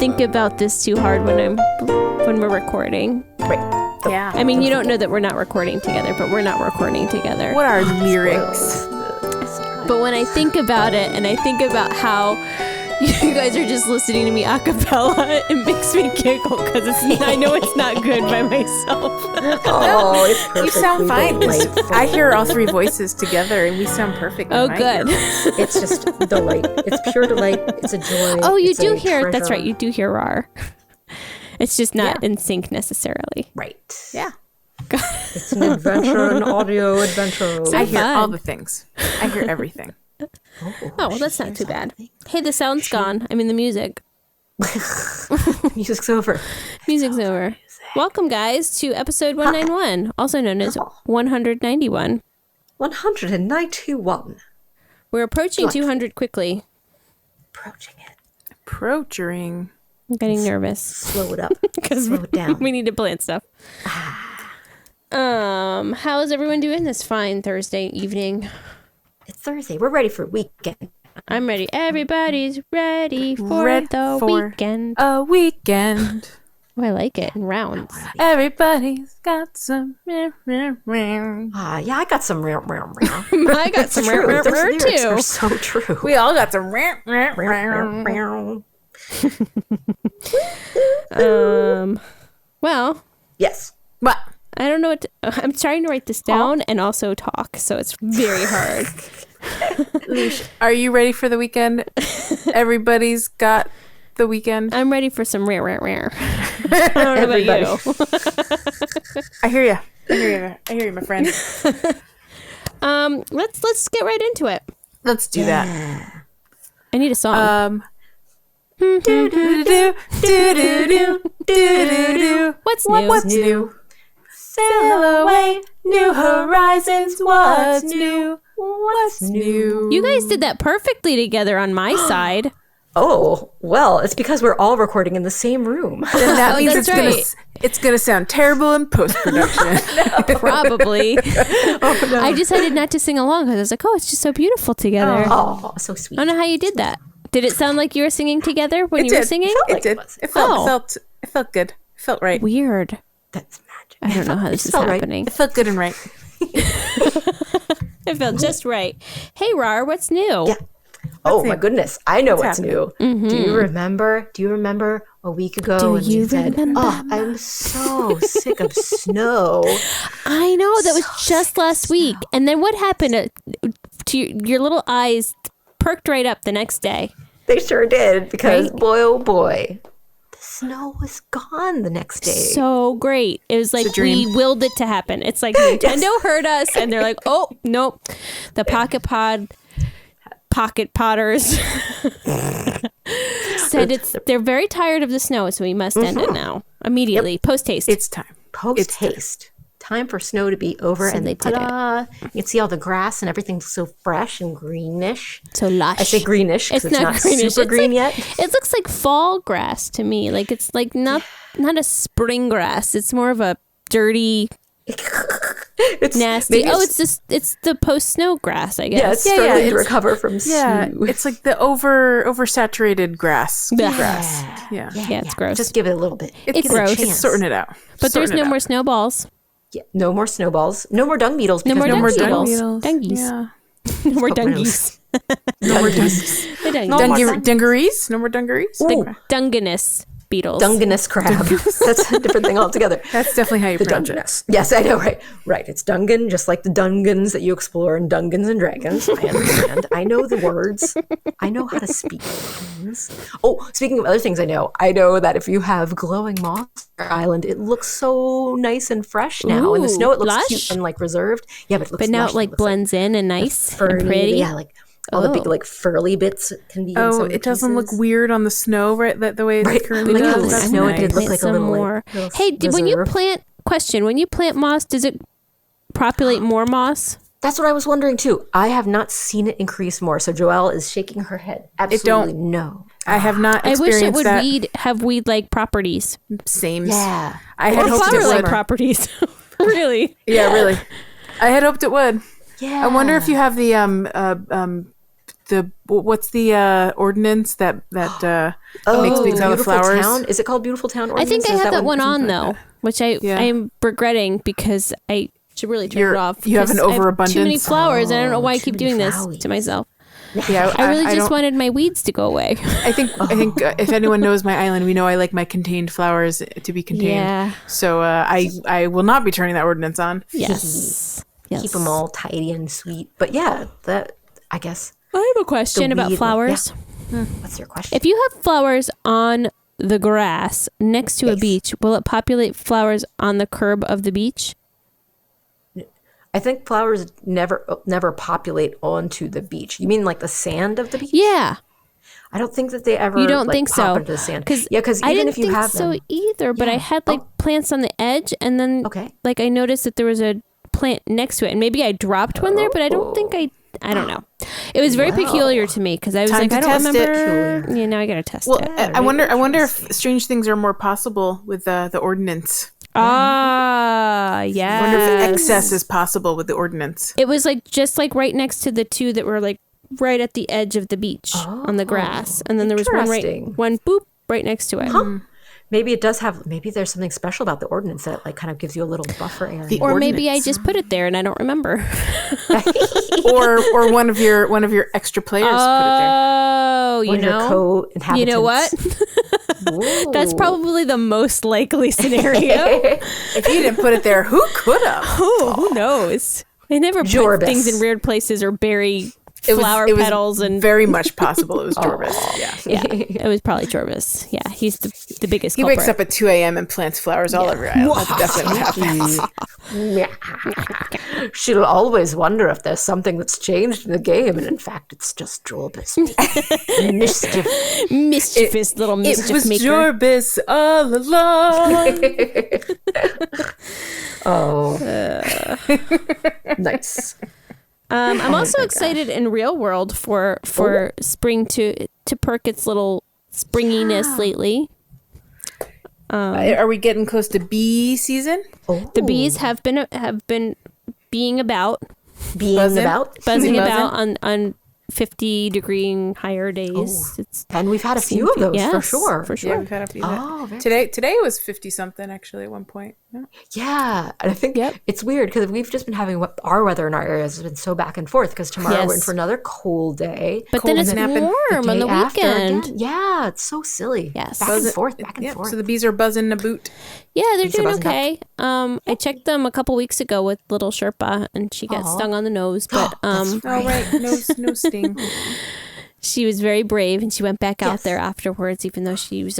think about this too hard when we're recording. Right. Yeah. I mean, you don't know that we're not recording together, but we're not recording together. What are lyrics? But when I think about it, and I think about how you guys are just listening to me a cappella, it makes me giggle because I know it's not good by myself. Oh, it's perfect. You sound fine. I hear all three voices together, and we sound perfect. Oh, good. It's just delight. It's pure delight. It's a joy. Oh, you it's do a hear. That's treasure. right. You do hear RAR. It's just not in sync necessarily. Right. Yeah. It's an adventure, an audio adventure. I hear fun. all the things. I hear everything. Oh, well, that's not too bad. Hey, the sound's gone. I mean, the music. Music's over. Music's over. Welcome, guys, to episode 191, also known as 191. 191. We're approaching 200 quickly. Approaching it. Approaching. I'm getting nervous Slow it up. because Slow it down. we need to plan stuff. How is everyone doing this fine Thursday evening? It's Thursday. We're ready for weekend. I'm ready. Everybody's ready for the weekend. A weekend. Oh, I like it in rounds. Everybody's got some. Yeah, I got some real. I got some True. rare Those lyrics too. are so true. We all got some. Well, Yes. What? I don't know what I'm trying to write this down and also talk, so it's very hard. Are you ready for the weekend? Everybody's got the weekend. I'm ready for some rare. I don't know about you. I hear you. I hear you, my friend. Let's get right into it. Let's do that. I need a song. What's new? What's New. Sail away, new horizons. What's new? What's new? You guys did that perfectly together on my side. Oh, well, it's because we're all recording in the same room. Then that means that's it's gonna sound terrible in post production. Probably. I decided not to sing along because I was like, oh, it's just so beautiful together. Oh, so sweet. I don't know how you did that. Did it sound like you were singing together when you were singing? It like did. it was. It Oh. felt good. It felt right. Weird. That's magic. I don't know how this is felt right. happening. It felt good and right. It felt just right. Hey, Rar, what's new? Yeah. Oh my new? goodness, I know what's happening? new. Do you remember a week ago when you said, remember? "Oh, I'm so sick of snow." I know. That was just last week. And then what happened to your little eyes perked right up the next day? They sure did because Right? boy, oh boy, the snow was gone the next day. So great. It was like a dream. we willed it to happen. It's like Nintendo heard us and they're like, oh, nope. The Pocket Potters said they're very tired of the snow, so we must end it now. Immediately. Post haste. It's time. Post haste. Time for snow to be over, So and they did ta-da! You can see all the grass and everything's so fresh and greenish. so lush. I say greenish because it's not greenish. super It's green like- yet. It looks like fall grass to me. Like it's like not a spring grass. It's more of a dirty, It's nasty. maybe It's the post snow grass, I guess. yeah, it's Yeah, struggling to it's- recover from Yeah, snow. it's like the oversaturated grass. Blech. Grass. Yeah. Yeah, it's gross. Just give it a little bit. It's Give it a gross. chance. It's sorting it out. But there's Sorting no it more out. snowballs. Yeah, no more snowballs. No more dung beetles. No because more No more dung dung beetles. beetles. Dungies. Yeah. No more Oh, gross. dungies. No more dungies. The dungies. No more Dungarees? No more dungarees? Ooh, Dungeness beetles. Dungeness crab. That's a different thing altogether. That's definitely how you The pronounce it. Dungeness. Yes, I know, right. Right. It's Dungan, just like the Dungans that you explore in Dungeons and Dragons. I understand. I know the words. I know how to speak things. Oh, speaking of other things I know that if you have glowing moss on your island, it looks so nice and fresh now. In the Ooh, snow, it looks lush? cute and like reserved. Yeah, but it looks But now lush. it like looks blends in and nice furry, and pretty. Yeah, like all the big Oh. like furly bits can be in some Oh, of the it doesn't look pieces. weird on the snow, right? The way Right. it currently Like how does. the That's snow nice. did look Plant like a some little, like, more. little Hey, when you reserve. when you plant moss, does it populate more moss? That's what I was wondering too. I have not seen it increase more. So Joelle is shaking her head. Absolutely no. I have not I wish it experienced would that. have weed-like properties. Same. Yeah. I had Or hoped it flower-like would. properties. Really? Yeah, really. I had hoped it would. Yeah. I wonder if you have the what's the ordinance that makes me tell the Beautiful flowers? Town? Is it called Beautiful Town I Ordinance? think I Is have that one something on like though, which I'm regretting because I should really turn it off. You have an because I overabundance. too many flowers, and I don't know why I too keep many doing this flowers. to myself. Yeah, I really just don't- wanted my weeds to go away. I think if anyone knows my island, we know I like my contained flowers to be contained. Yeah. So I will not be turning that ordinance on. Yes. Yes. Keep them all tidy and sweet. But yeah, that I guess. I have a question about weed- flowers. What's your question? If you have flowers on the grass next to a beach, will it populate flowers on the curb of the beach? I think flowers never populate onto the beach. You mean like the sand of the beach? Yeah. I don't think that they ever. You don't like, think pop so? into the sand. Because Because I even didn't if you think have so them, either. But I had like plants on the edge, and then like I noticed that there was a plant next to it, and maybe I dropped one there, but I don't think I don't know. It was very peculiar to me because I was Time like, to I don't test it. remember. Yeah, now I gotta test Well, it. I wonder if strange things are more possible with the ordinance. Yeah. I wonder if excess is possible with the ordinance. It was like just like right next to the two that were like right at the edge of the beach on the grass, and then there was interesting. one boop right next to it. maybe it does have. Maybe there's something special about the ordinance that like kind of gives you a little buffer area. Or maybe I just put it there and I don't remember. or one of your extra players put it there. Oh, One you of your know, co-inhabitants. you know what? That's probably the most likely scenario. If you didn't put it there, who could have? Who knows? They never put Jorbis. things in weird places or bury flower petals and very much possible it was Jorbis. Yeah. yeah, it was probably Jorbis. Yeah, he's the biggest. He culprit. wakes up at 2 a.m. and plants flowers all over your island. That's definitely what happens. She'll always wonder if there's something that's changed in the game, and in fact, it's just Jorbis. Mischief. mischievous little mischief It was maker. Jorbis all along. Nice. I'm also excited in real world for spring to perk its little springiness lately. Are we getting close to bee season? The bees have been being about, Buzzing buzzing about on 50 degree and higher days. And we've had a few of those for sure. For sure. Yeah, we've had a few. Oh, very Today was 50 something actually at one point. Yeah. Yeah, and I think it's weird because we've just been having our weather in our areas has been so back and forth. Because tomorrow we're in for another cold day, But then it's warm on the day after weekend. again. Yeah, it's so silly. Yes. back and forth, back and forth. So the bees are buzzing a boot. Yeah, they're Bees are doing buzzing up. okay. I checked them a couple weeks ago with little Sherpa, and she got stung on the nose. But Oh right, no sting. she was very brave, and she went back out there afterwards, even though she was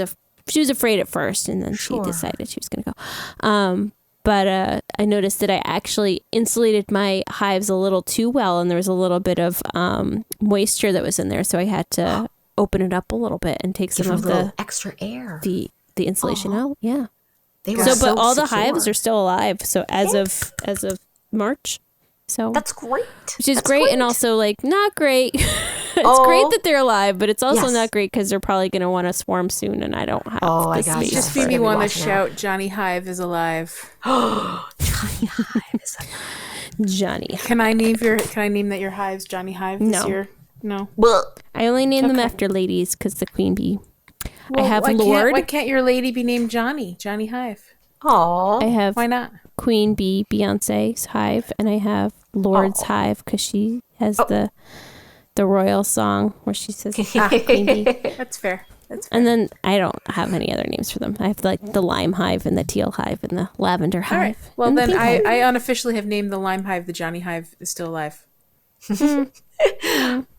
afraid at first, and then she decided she was going to go. But I noticed that I actually insulated my hives a little too well, and there was a little bit of moisture that was in there, so I had to open it up a little bit and take Give some them of a little extra air. the insulation out. Yeah. They were But all the secure. hives are still alive. So as of March. So That's great. which is That's great, and also like not great. It's great that they're alive, but it's also not great because they're probably going to want to swarm soon, and I don't have I the got space. you. Just We're made me gonna be want to watching out. shout, "Johnny Hive is alive." Johnny Hive is Johnny. Can I name that your hives Johnny Hive this No. year? No. well, I only name them after ladies because the queen bee. Well, I have why Lord. Why can't your lady be named Johnny Hive? I have Why not? Queen Bee, Beyonce's hive, and I have Lord's hive because she has the royal song where she says Queen Bee. That's fair. And then I don't have any other names for them. I have like the lime hive and the teal hive and the lavender hive. All right. Well, and the then pink hive. I unofficially have named the Lime Hive the Johnny Hive is still alive.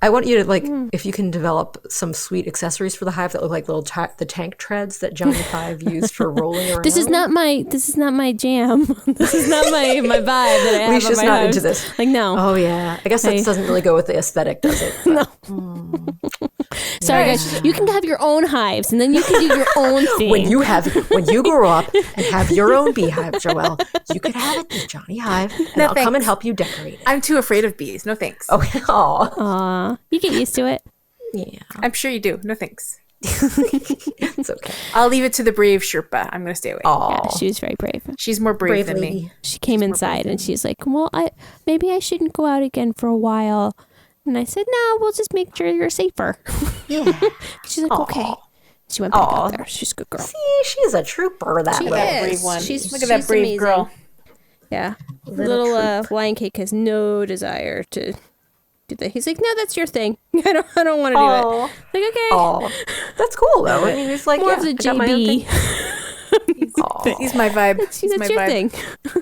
I want you to if you can develop some sweet accessories for the hive that look like little the tank treads that Johnny Hive used for rolling around. This is not my jam. This is not my vibe that I have. Leisha's on my not hives. into this. Like no. Oh yeah, I guess that doesn't really go with the aesthetic, does it? No. Sorry guys, you can have your own hives, and then you can do your own thing. When you grow up and have your own beehive, Joelle, you could have it with Johnny Hive, and I'll come and help you decorate it. I'm too afraid of bees. No thanks. Okay. Aw. Aw, you get used to it. Yeah. I'm sure you do. No thanks. It's okay. I'll leave it to the brave Sherpa. I'm going to stay away. Yeah, she was very brave. She's more brave than me. lady. She came inside and she's like, well, maybe I shouldn't go out again for a while. And I said, no, we'll just make sure you're safer. Yeah. She's like, okay. Aw. She went back Aw. out there. She's a good girl. See, she's a trooper, that She little. is. Brave one. She's- Look at that she's brave amazing. girl. Yeah. Little Little lion cake has no desire to do that. He's like, no, that's your thing. I don't want to do it. Aw. Like, okay. Oh, that's cool though. I mean, he's like, More yeah, of the I got my own GB. thing. Aw. He's my vibe. That's He's my your vibe. thing.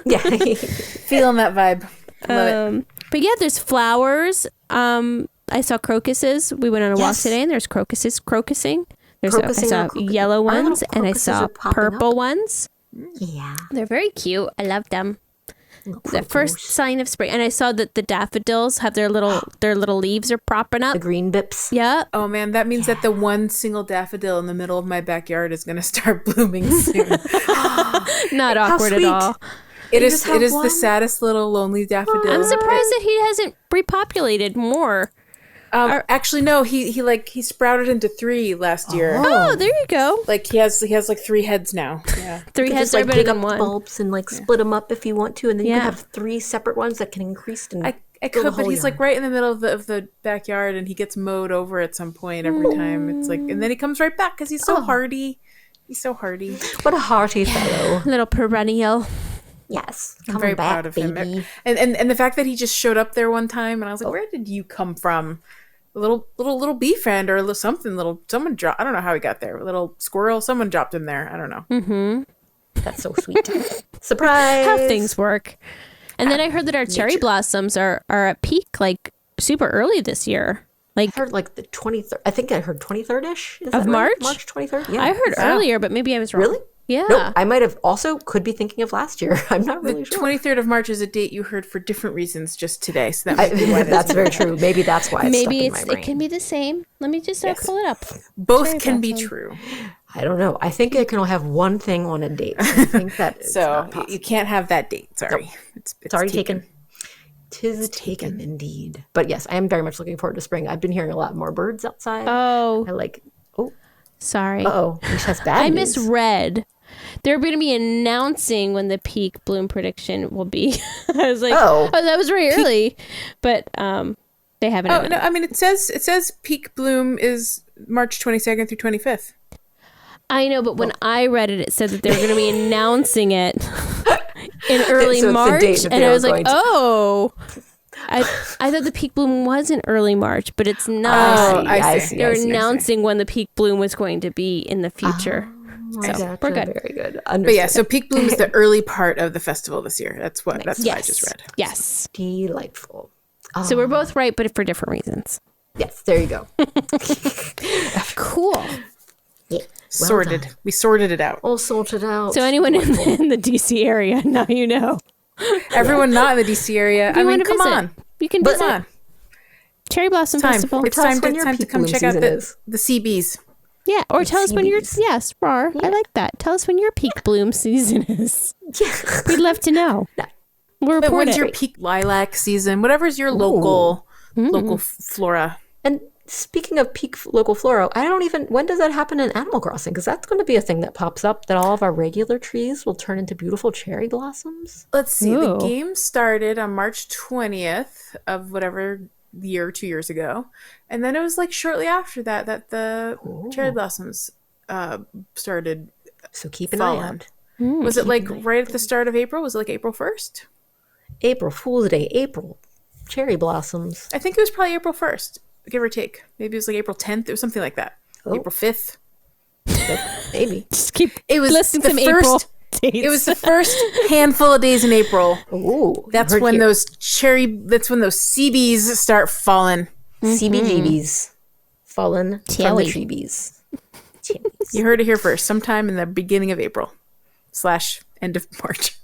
Yeah. Feeling that vibe. Love it. But yeah, there's flowers. I saw crocuses. We went on a walk Yes. today, and there's crocuses crocusing. I Crocusing saw are crocu- yellow Our little ones, and I crocuses saw are popping purple up. ones. Yeah. They're very cute. I love them. The Crocus. first sign of spring, and I saw that the daffodils have their little leaves are propping The up. green bips. Yeah, Oh man, that means that the one single daffodil in the middle of my backyard is going to start blooming soon. not awkward at sweet. all. It is. just have It is one? the saddest little lonely daffodil. I'm surprised that he hasn't repopulated more. Actually, no. He sprouted into 3 last year. Oh, there you go. Like he has like 3 heads now. Yeah. 3 You can heads just are like better dig up than the one. bulbs and like split them up if you want to, and then you Yeah. can have 3 separate ones that can increase and I fill the could, but whole he's like yard. right in the middle of the backyard, and he gets mowed over at some point every time. It's like, and then he comes right back because he's so hardy. He's so hardy. What a hearty fellow. Little perennial. Yes. I'm Come very back, proud of him. baby. And the fact that he just showed up there one time, and I was like, where did you come from? A little bee friend or a little something. Someone dropped. I don't know how he got there. A little squirrel. Someone dropped him there. I don't know. That's so sweet. Surprise. How things work. And then I heard that our cherry blossoms are at peak like super early this year. Like I heard like the 23rd. I think I heard 23rd-ish. Is Of that right? March? March 23rd? Yeah. I heard earlier, but maybe I was wrong. Really? Yeah. No, I might have also could be thinking of last year. I'm not really sure. 23rd of March is a date you heard for different reasons just today. So that might be why That's very true. Maybe that's why it's Maybe stuck in my brain. it can be the same. Let me just pull it up. both cherry can be blossom. true. I don't know. I think I can only have one thing on a date. I think that is So not possible. you can't have that date. Sorry, it's It's already taken. Tis taken indeed. But yes, I am very much looking forward to spring. I've been hearing a lot more birds outside. Oh, I like. Oh, sorry. Which has bad I news. misread. They're going to be announcing when the peak bloom prediction will be. I was like, Oh. that was very early, but they haven't. Oh announced. no! I mean, it says peak bloom is March 22nd through 25th. I know, but when I read it, it said that they were going to be announcing it in early So it's the March, date that and they I were was like, going to- oh. I thought the peak bloom was in early March, but it's not. Oh, I see. They're I see. announcing when the peak bloom was going to be in the future. So Gotcha. we're good. Very good. But yeah, so peak bloom is the early part of the festival this year. That's what I just read. Yes. Delightful. So we're both right, but for different reasons. Yes, there you go. Cool. Yeah. Sorted. We sorted it out. All sorted out. So anyone in the DC area, now you know. Everyone not in the DC area. If you I mean, want to come visit, on. you can Come visit on. Cherry Blossom Time. Festival. It's Tell us time when to, your time to peak come bloom check out season is. the CeeBees. Yeah, or tell us when your CeeBees. yes, Rar. I like that. Tell us when your peak bloom season is. We'd love to know. We'll But report when's it. your peak lilac season? Whatever's your local flora. And speaking of peak local flora, I don't even. When does that happen in Animal Crossing? Because that's going to be a thing that pops up. That all of our regular trees will turn into beautiful cherry blossoms. Let's see. The Ooh. game started on March 20th of whatever year, 2 years ago. And then it was like shortly after that the cherry blossoms started So keep an eye falling. out. Was it like right at the start of April? Was it like April 1st? April Fool's Day, April cherry blossoms. I think it was probably April 1st, give or take. Maybe it was like April 10th. It was something like that. Oh. April 5th. Maybe. Just keep It was listing the some first- April dates. It was the first handful of days in April. Ooh, That's heard when here. those CeeBees start falling. CBGBs fallen from the Cherry. treebees. You heard it here first. Sometime in the beginning of April / end of March.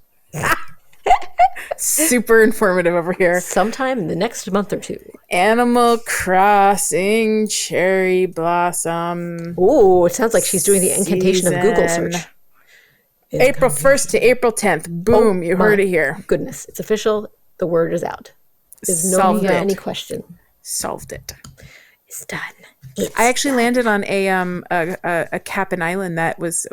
Super informative over here. Sometime in the next month or two. Animal Crossing cherry blossom. Ooh, it sounds like she's doing the incantation of Google Season. search. April 1st to April 10th. Boom, you heard my it here. Goodness, it's official. The word is out. There's no Solved longer it. any question. Solved it. It's done. I actually landed on a Cap'n Island that was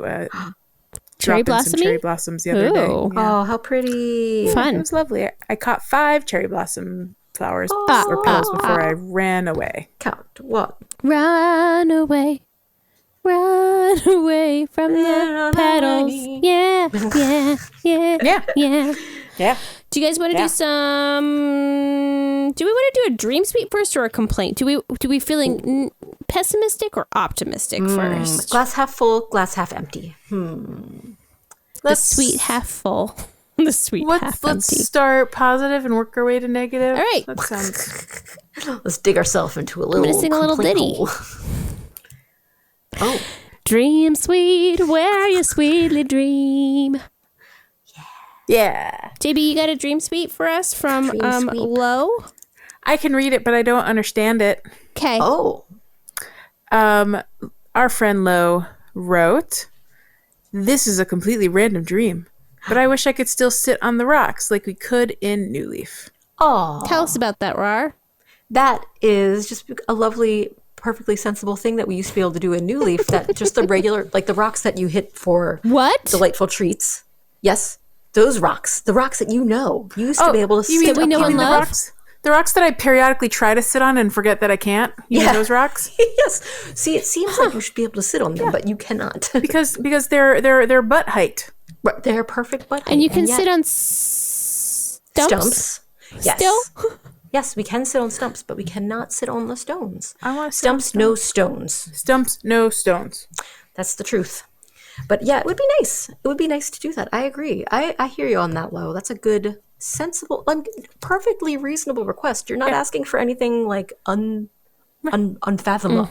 cherry dropping some blossomy? cherry blossoms the other day. Ooh. Yeah. Oh, how pretty. It Fun. was lovely. I caught 5 cherry blossom flowers or petals before I ran away. Count. What? Run away. Run away from the petals. Yeah, yeah, yeah, Yeah. yeah. Yeah. Do you guys want to do some? Do we want to do a dream suite first or a complaint? Do we feeling pessimistic or optimistic first? Glass half full, glass half empty. The sweet half full. The sweet half Let's empty. start positive and work our way to negative. All right. That sounds. Let's dig ourselves into a little. gonna sing a little complaint ditty. hole. Oh, Dream sweet, where you sweetly dream. Yeah. JB, you got a dream suite for us from Dream sweep. Low? I can read it, but I don't understand it. Okay. oh, Our friend Lo wrote, "This is a completely random dream, but I wish I could still sit on the rocks like we could in New Leaf." oh. Tell us about that, Rar. That is just a lovely, perfectly sensible thing that we used to be able to do in New Leaf. That just the regular, like the rocks that you hit for What? delightful treats. Yes, those rocks, the rocks that you used to be able to You mean, sit we know upon and the love? rocks? The rocks that I periodically try to sit on and forget that I can't. You mean Yeah. those rocks? Yes. See, it seems like you should be able to sit on them, but you cannot. Because they're butt height. Right, they're perfect butt height. And you can yet sit on stumps. stumps. Yes. Still? Yes, we can sit on stumps, but we cannot sit on the stones. I want to sit on Stumps, no stones. Stumps, no stones. That's the truth. But yeah, it would be nice. It would be nice to do that. I agree. I hear you on that, Lo. That's a good, sensible, perfectly reasonable request. You're not asking for anything like unfathomable.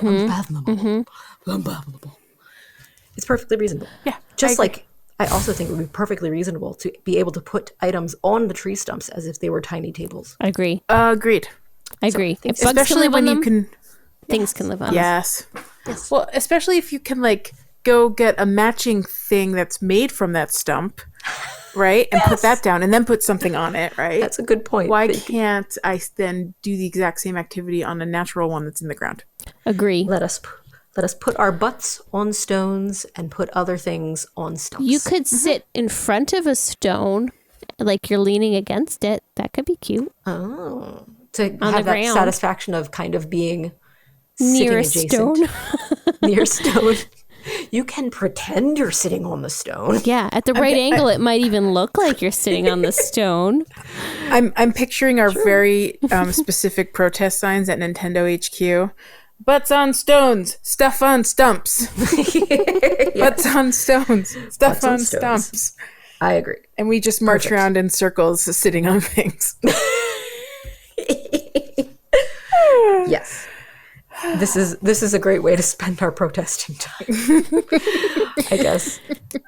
Unfathomable. It's perfectly reasonable. Yeah. Just I agree. like I also think it would be perfectly reasonable to be able to put items on the tree stumps as if they were tiny tables. I agree. Agreed. I agree. If bugs can Especially live when on you them, can. things can live on them. Yes. Yes. Well, especially if you can like go get a matching thing that's made from that stump, right? And put that down and then put something on it, right? That's a good point. Why But can't I then do the exact same activity on a natural one that's in the ground? Agree. let us put our butts on stones and put other things on stumps. You could sit in front of a stone, like you're leaning against it. That could be cute. to On have the that ground. satisfaction of kind of being Near a sitting stone. adjacent. Near a stone. You can pretend you're sitting on the stone. Yeah, at the right angle, it might even look like you're sitting on the stone. I'm picturing our very specific protest signs at Nintendo HQ. Butts on stones, stuff on stumps. Butts on stones, stuff Butts on on stones. stumps. I agree. And we just march Perfect. around in circles sitting on things. Yes. This is a great way to spend our protesting time. I guess.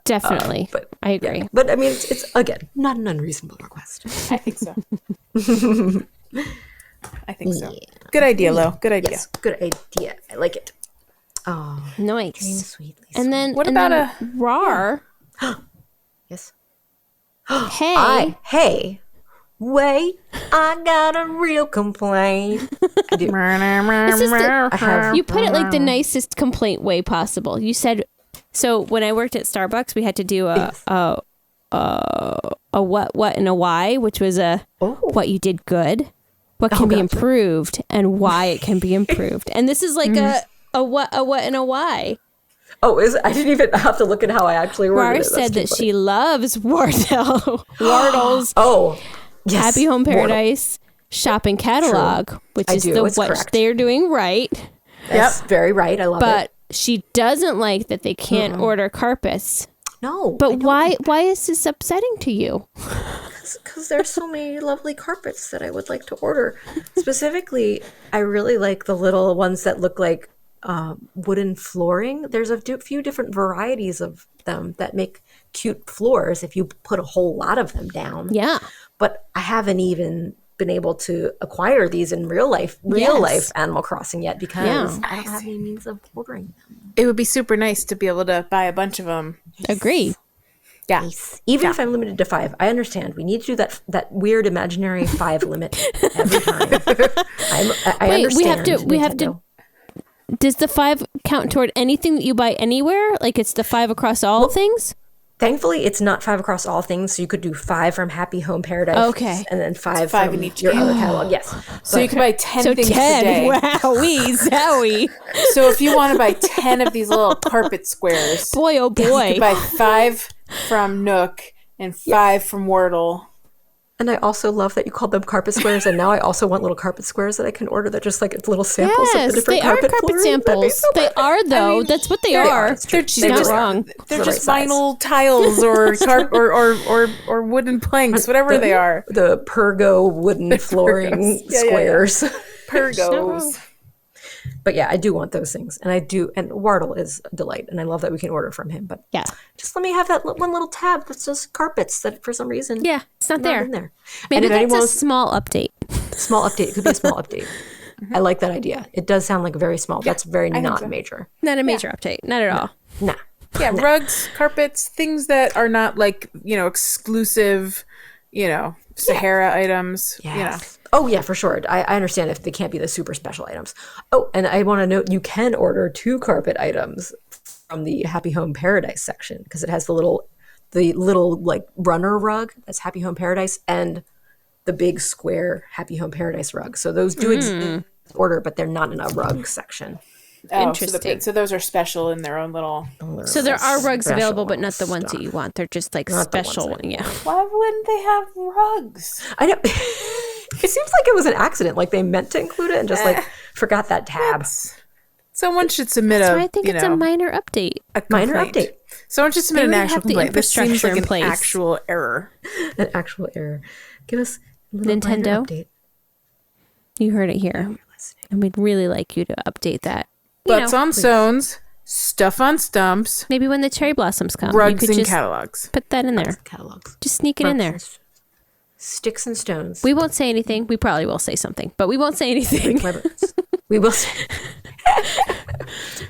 Definitely. But I agree. yeah. But I mean it's again not an unreasonable request. I think so. I think so. Good idea, Lo. Good idea. Yes, good idea. I like it. Oh, Nice. sweetly. And then, What and about then Rar? Yes. Hey. Hey, wait, I got a real complaint. I do. This is the, I have. you put it like the nicest complaint way possible. You said, so when I worked at Starbucks, we had to do a what and a why, which was what you did good, what can be gotcha. improved, and why it can be improved. And this is like a what and a why. Oh, I didn't even have to look at how I actually worded Rar it. That's said too that funny. she loves Wardle's Oh, yes. Happy Home Wardle. Paradise shopping catalog, which I is do. It's what correct. they're doing right. That's very right. I love But it. she doesn't like that they can't order carpets. No. But why is this upsetting to you? Because there's so many lovely carpets that I would like to order. Specifically, I really like the little ones that look like wooden flooring. There's a few different varieties of them that make cute floors if you put a whole lot of them down. Yeah. But I haven't even been able to acquire these in real life Animal Crossing yet because I don't have any means of ordering them. It would be super nice to be able to buy a bunch of them. Agree. Yeah. Nice. Even if I'm limited to 5, I understand. We need to do that weird imaginary 5 limit every time. I Wait, understand. we have to. Nintendo. Does the 5 count toward anything that you buy anywhere? Like it's the 5 across all things? Thankfully, it's not 5 across all things, so you could do 5 from Happy Home Paradise. Okay. And then 5 5 from in each your day. other catalog. Yes. So you can buy 10 So things 10. a day. Wowee, zowie. So if you want to buy 10 of these little carpet squares, Boy, oh boy. you can buy 5 from Nook and 5 from Wordle. And I also love that you called them carpet squares, and now I also want little carpet squares that I can order that just like little samples of the Yes, different they are carpet carpet flooring. That'd be samples. so They perfect. are, though. That's what they are. It's true. She's They not just- wrong. They're the just right size. vinyl tiles or or wooden planks, whatever they are. The Pergo wooden flooring Yeah. squares. Pergos. But yeah, I do want those things. And Wardle is a delight. And I love that we can order from him. But Yeah. just let me have that one little tab that says carpets that for some reason Yeah, it's not there. in there. Maybe and if that's a anyone's small update. small update, it could be a small update. I like that idea. It does sound like very small. That's very not so. major. Not a major update. Not at all. Nah. Yeah, rugs, carpets, things that are not like, exclusive, Sahara items. Yes. Oh, yeah, for sure. I understand if they can't be the super special items. Oh, and I want to note you can order 2 carpet items from the Happy Home Paradise section because it has the little like runner rug that's Happy Home Paradise and the big square Happy Home Paradise rug. So those do exist in order, but they're not in a rug section. Oh, Interesting. So those are special in their own little... So there are rugs Special available, but not the ones that you want. They're just like Not the ones special I one. Yeah. Why wouldn't they have rugs? I know. It seems like it was an accident. Like they meant to include it and just like forgot that tab. Someone should submit So a, I think it's a minor update. a Minor complaint. update. Someone should submit They an already actual have the complaint. This seems infrastructure like in an place. actual error. An actual error. Give us a little minor Nintendo? update. You heard it here. And we'd really like you to update that. Butts on stones, stuff on stumps, Maybe when the cherry blossoms come, you rugs could and just catalogs. put that in there. Catalogs. Just sneak it in there. Sticks and stones. We won't say anything. We probably will say something, but we won't say anything. We will say.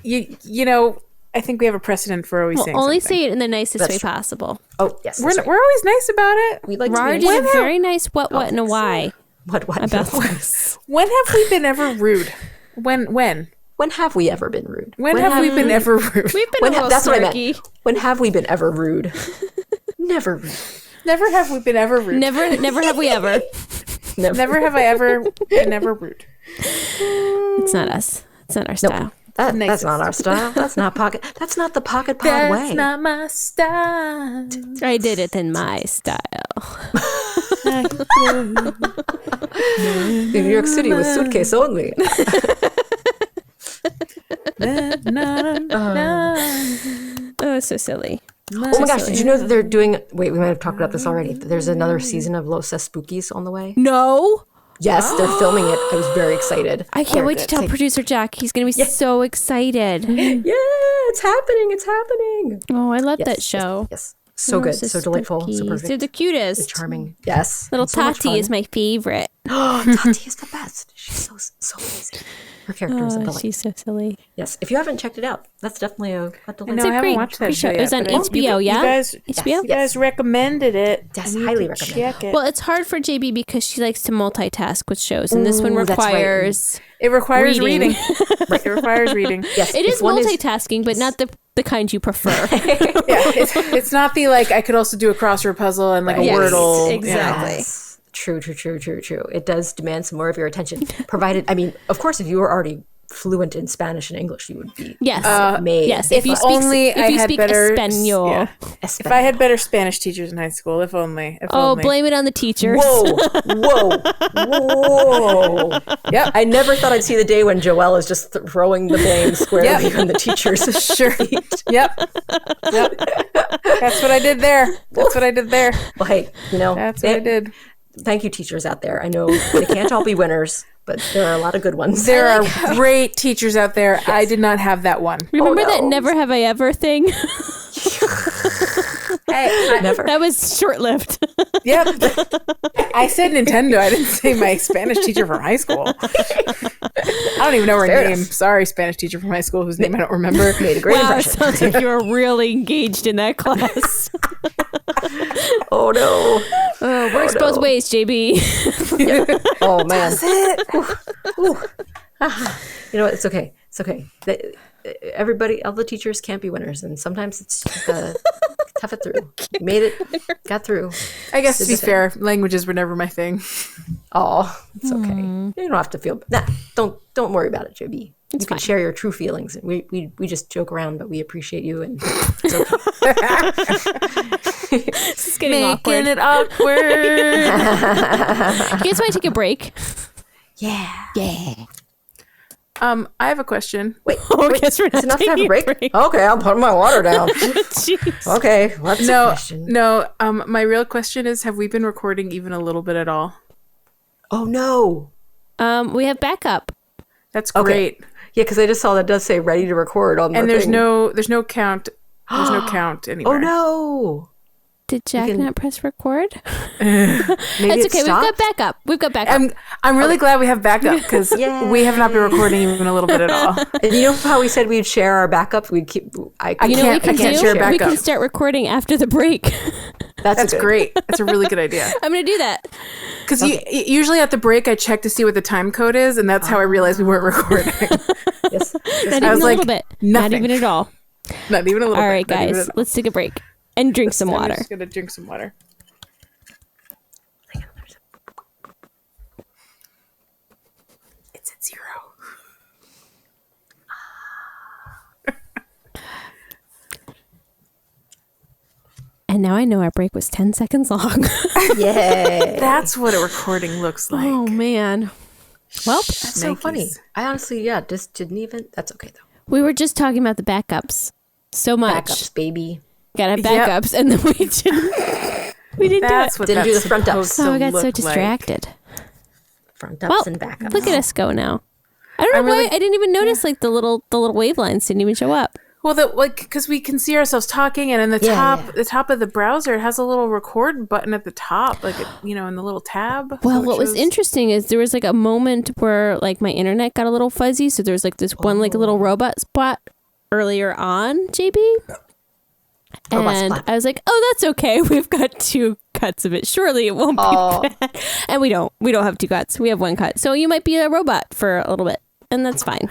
I think we have a precedent for always We'll saying only something. say it in the nicest That's way true. possible. Oh, yes. We're, That's right. we're always nice about it. We like Rara to did be a nice. very nice what, and a why What about what? this. When have we been ever rude? When? When have we ever been rude? When have we been ever rude? We've been When a little that's what I snarky. meant. When have we been ever rude? Never rude. Never have we been ever rude. Never have we ever. Never have I ever been ever rude. It's not us. It's not our style. That's not our style. That's not pocket. That's not the pocket pod way. That's not my style. I did it in my style. In New York City with suitcase only. Oh, so silly. Oh my gosh, did you know that they're doing... Wait, we might have talked about this already. There's another season of Los Spookies on the way. No, Yes, they're filming it. I was very excited. I can't wait to tell producer Jack. He's going to be so excited. Yeah, it's happening. It's happening. Oh, I love Yes, that show. Yes. So good. So delightful. So Spookies. perfect. They're the cutest. Charming. Yes. Little And so much Tati is fun. my favorite. Tati is the best. She's so amazing. Her character is a Oh, delight. she's so silly. Yes. If you haven't checked it out, that's definitely a delight. No, a I haven't great- watched great that show show. yet. It was on but HBO, yeah? You guys, HBO? you guys recommended it. Yes, I need highly to recommend. check it. Well, it's hard for JB because she likes to multitask with shows, and this one Ooh, that's right. requires. It requires reading. reading. It requires reading. Yes. It if is one multitasking, but not the kind you prefer. Yeah, it's not the like I could also do a crossword puzzle and like a Yes, Wordle. exactly. Yes. True. It does demand some more of your attention. Provided, I mean, of course, if you were already fluent in Spanish and English, you would be Yes. made. Yes. If you If speak, only if I you had speak better- Espanol. yeah. If I had better Spanish teachers in high school, if only. If Oh, only. blame it on the teachers. Whoa. Yep. I never thought I'd see the day when Joelle is just throwing the blame squarely Yep. on the teachers. Sure. Yep. That's what I did there. Well, hey, That's what I did. Thank you, teachers out there. I know they can't all be winners, but there are a lot of good ones. There are great teachers out there. I did not have that one. Remember no. that never have I ever thing? Hey, Never. That was short lived. yep. I said Nintendo. I didn't say my Spanish teacher from high school. I don't even know her Fair name. enough. Sorry, Spanish teacher from high school whose name I don't remember. Made a great Wow, it impression. sounds like you were really engaged in that class. Oh no. Oh, works both ways, JB. Oh man. Ooh. It's okay. It's okay. Everybody, all the teachers can't be winners, and sometimes it's just Tough it through. Made it. Got through. I guess to Did be the thing. fair, languages were never my thing. Oh, it's okay. You don't have to feel. Nah, don't worry about it, Joby. You can fine. share your true feelings. We just joke around, but we appreciate you, and it's okay. This is getting awkward. Making it awkward. You guys want to take a break? Yeah. I have a question. Wait. Oh, I guess we're not It's enough to have a taking break? break. Okay, I'm putting my water down. Jeez. Okay, what's the question? No. My real question is: have we been recording even a little bit at all? Oh no. We have backup. That's Okay. great. Yeah, because I just saw that does say ready to record on the And there's thing. no count. There's no count anywhere. Oh no. Did Jack can- not press record? Maybe That's it okay. stopped? We've got backup. I'm really glad we have backup because we have not been recording even a little bit at all. And you know how we said we'd share our backups? We'd keep. I You know what we can't can share do? backup. We can start recording after the break. That's good. great. That's a really good idea. I'm going to do that. Because usually at the break, I check to see what the time code is, and that's how I realized we weren't recording. Yes. Not I even was a like, little bit. Not nothing. even at all. Not even a little All bit. right, Not even guys. at all. Let's take a break and drink some I'm water. just going to drink some water. It's at 0. And now I know our break was 10 seconds long. Yay. That's what a recording looks like. Oh, man. Well, That's so funny. I honestly, just didn't even. That's okay though. we were just talking about the backups so much. Backups, baby. Gotta have Yep. backups, and then we didn't That's do it. what Didn't do that's the front supposed ups. to Oh, I got so look like. distracted. Front ups Well, and backups. look at us go now. I don't know I'm why really- I didn't even notice like the little wave lines didn't even show up. Well, because we can see ourselves talking, and in the top of the browser, it has a little record button at the top, like in the little tab. Well, So it what was shows- interesting is there was like a moment where like my internet got a little fuzzy, so there's like this one like little robot spot earlier on, JB. Robot And spot. I was like, "Oh, that's okay. We've got 2 cuts of it. Surely it won't be bad." And we don't have 2 cuts. We have 1 cut. So you might be a robot for a little bit, and that's fine.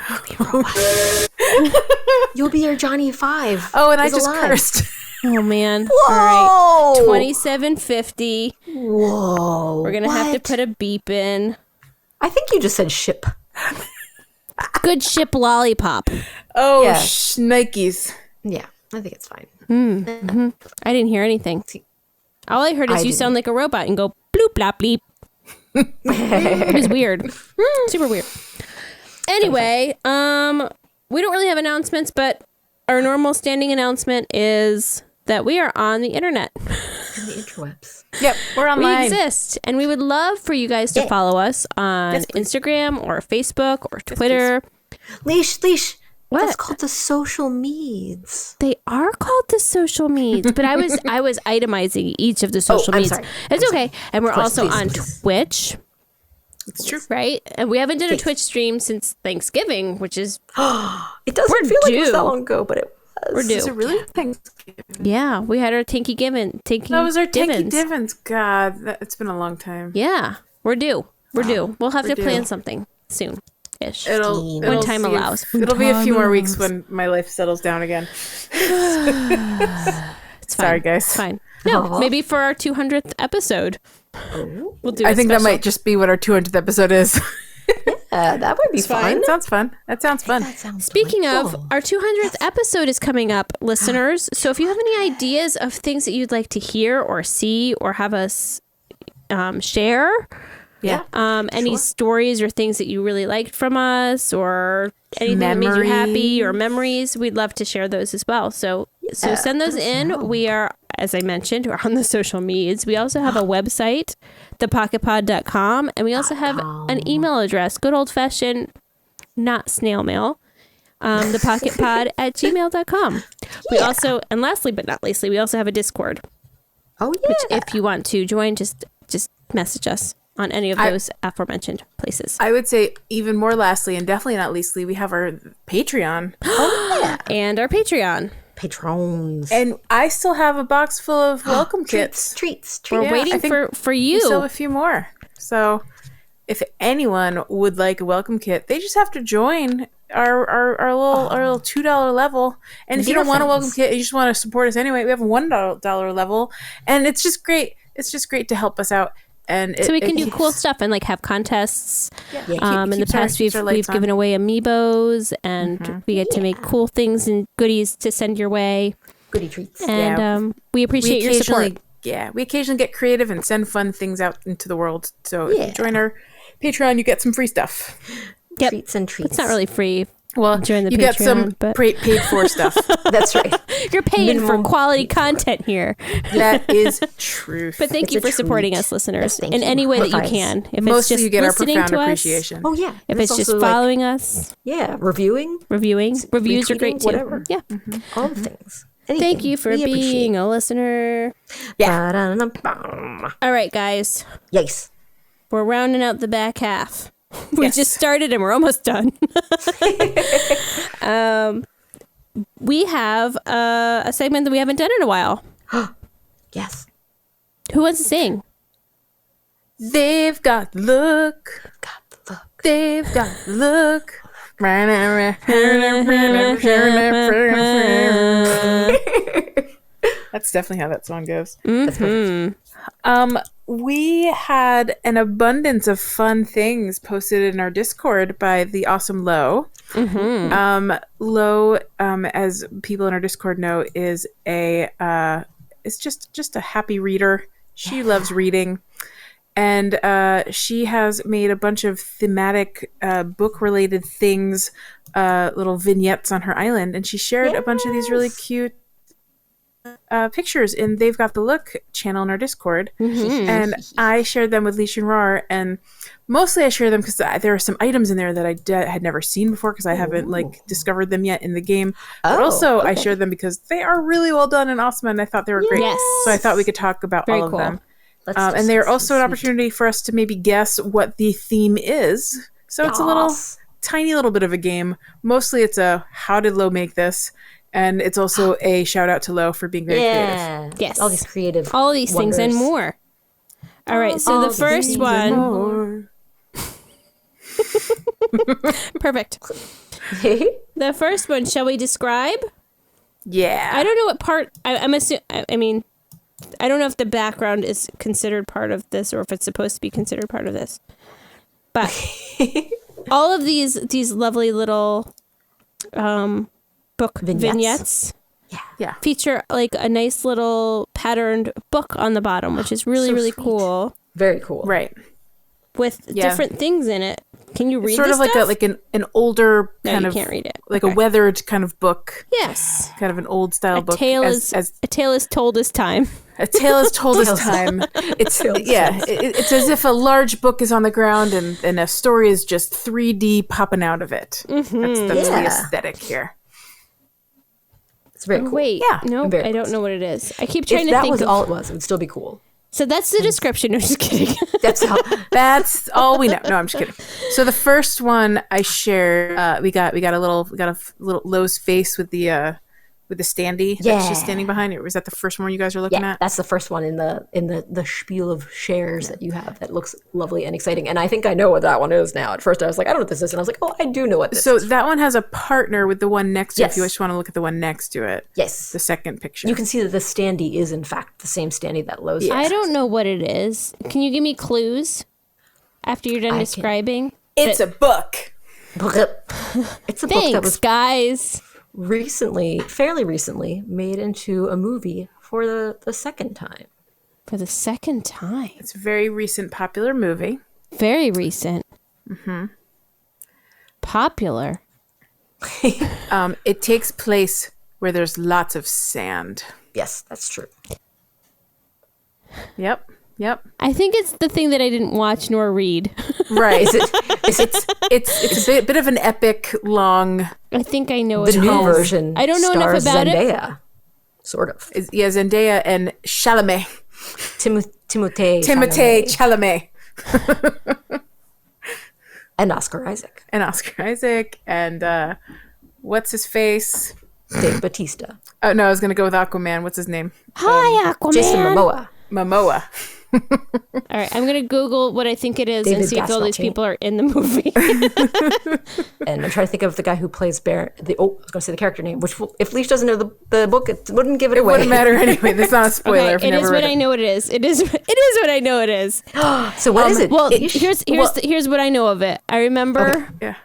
You'll be your Johnny 5. Oh, and I is just alive. cursed. Oh man. Whoa. All right. 2750. Whoa. We're going to have to What? put a beep in. I think you just said ship. Good ship lollipop. Oh, Yeah. Nikes. Yeah, I think it's fine. I didn't hear anything. All I heard is I you didn't. sound like a robot and go bloop blop bleep. It was weird. Super weird. Anyway, we don't really have announcements, but our normal standing announcement is that we are on the internet. And the interwebs. Yep, we're We online. exist, and we would love for you guys to follow us on Yes, please. Instagram or Facebook or Twitter. Leash. What? That's called the social meds. They are called the social meds, but I was itemizing each of the social I'm meds. sorry. It's okay. And we're course, also please, on please. Twitch, It's true. right? And we haven't done a Yes. Twitch stream since Thanksgiving, which is It doesn't We're feel like it was due. that long ago, but it was. we're due. Is it really? Yeah, we had our Tinky Given. That was our Tinky Divins. Divins. God, it's been a long time. Yeah, we're due. We're due. We'll have We're to plan due. something soon. Ish. It'll When time see if- allows. It'll be a few more weeks when my life settles down again. It's fine. Sorry, guys. It's fine. No, maybe for our 200th episode, we'll do. I a think that special. might just be what our 200th episode is. That would be fun. That sounds fun. That sounds fun. That sounds Speaking of, delightful. our 200th episode is coming up, listeners. So if you have any ideas of things that you'd like to hear or see or have us share, Yeah. any stories or things that you really liked from us or anything that made you happy or memories, we'd love to share those as well. So send those in. We are, as I mentioned, we're on the social medias. We also have a website, thepocketpod.com, and we also have an email address, good old fashioned, not snail mail, thepocketpod@gmail.com. We also, and lastly but not leastly, we also have a Discord, Oh yeah. which if you want to join, just message us on any of those aforementioned places. I would say even more lastly, and definitely not leastly, we have our Patreon. And our Patreon. Patrons. And I still have a box full of welcome kits. Treats. We're Yeah, I waiting think for We you. still have a few more. So if anyone would like a welcome kit, they just have to join our little $2 level. And if you don't want a welcome kit, you just want to support us anyway, we have a $1 level, and it's just great. It's just great to help us out. And so we can do cool stuff and like have contests. Yeah. In the past, we've given away amiibos, and we get to make cool things and goodies to send your way. Goodie treats. And we appreciate your support. Yeah, we occasionally get creative and send fun things out into the world. So if you join our Patreon, you get some free stuff. Yep. Treats and treats. It's not really free. Well, join the you Patreon, get some paid for stuff. That's right. You're paying for quality content here. That is truth. But thank you for supporting us, listeners, in any way that you can. If Mostly it's just you get our listening profound to appreciation. us, Oh yeah. if it's just following us, reviewing, reviews are great too. Whatever. Yeah. All the things. Anything. Thank you for being a listener. Yeah. All right, guys. Yes. We're rounding out the back half. We just started and we're almost done. We have a segment that we haven't done in a while. Yes. Who wants to sing? They've got the look. They've got the look. That's definitely how that song goes. We had an abundance of fun things posted in our Discord by the awesome Lo. Lo, as people in our Discord know, is is just a happy reader. She loves reading, and she has made a bunch of thematic book-related things, little vignettes on her island, and she shared a bunch of these really cute pictures in They've Got the Look channel in our Discord, and I shared them with Leash and Rar, and mostly I share them because there are some items in there that I had never seen before because I haven't discovered them yet in the game. But also I shared them because they are really well done and awesome, and I thought they were great. Yes. So I thought we could talk about all of them. And they're also an opportunity for us to maybe guess what the theme is. So it's a tiny little bit of a game. Mostly it's a how did Lo make this? And it's also a shout out to Lo for being very creative. Yes. All these creative all these wonders. things and more. All right. So the first one. Perfect. The first one, shall we describe? Yeah. I don't know what part. I'm assuming. I mean, I don't know if the background is considered part of this or if it's supposed to be considered part of this. But all of these lovely little book vignettes feature like a nice little patterned book on the bottom, which is really, really cool. Very cool. Right. With different things in it. Can you read it's sort this of stuff? like an older kind of can't read it. Like a weathered kind of book. Yes. Kind of an old style book. A tale is told as time. A tale is told as time. It's it's as if a large book is on the ground and a story is just 3D popping out of it. That's the aesthetic here. It's very cool. Wait, no, I don't know what it is. I keep trying if to that think was of... all it was, it would still be cool. So that's the description. I'm just kidding. That's all we know. No, I'm just kidding. So the first one I shared, we got a little Lo's face with the standee that she's standing behind. Was that the first one you guys are looking at? That's the first one in the spiel of shares that you have that looks lovely and exciting. And I think I know what that one is now. At first I was like, I don't know what this is. And I was like, oh, I do know what this is. So that one has a partner with the one next to it. If you just want to look at the one next to it. Yes. The second picture. You can see that the standee is in fact the same standee that Lo's has. I don't know what it is. Can you give me clues after you're done describing? It's a book. It's a book that was guys. fairly recently, made into a movie for the second time. For the second time. It's a very recent popular movie. Very recent. Popular. It takes place where there's lots of sand. Yes, that's true. Yep. I think it's the thing that I didn't watch nor read. Right. It's a bit of an epic, long. I think I know The new version. I don't know enough about Zendaya, it. Sort of. Zendaya and Chalamet. Timothée Chalamet. And Oscar Isaac. And what's his face? Dave Bautista. Oh no, I was gonna go with Aquaman. What's his name? Hi, Aquaman. Jason Momoa. Momoa. All right, I'm gonna Google what I think it is David and see if all these Dastmalchian. people are in the movie. And I'm trying to think of the guy who plays Bear. I was going to say the character name, which if Leash doesn't know the book, it wouldn't give it away. Wouldn't matter anyway. That's not a spoiler. Okay, it is what I know it is. It is what I know it is. So what is it? Well, Leash? here's what I know of it. I remember Yeah.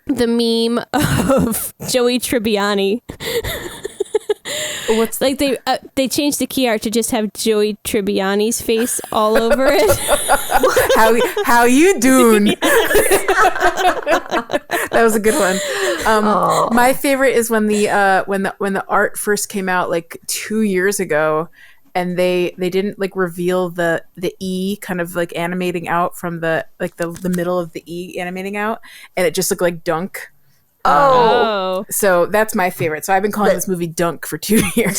the meme of Joey Tribbiani. What's Like they changed the key art to just have Joey Tribbiani's face all over it. how you Dune? That was a good one. My favorite is when the art first came out like 2 years ago, and they didn't like reveal the E kind of like animating out from the middle of the E animating out, and it just looked like Dunc. Oh. So that's my favorite. So I've been calling this movie Dunc for 2 years.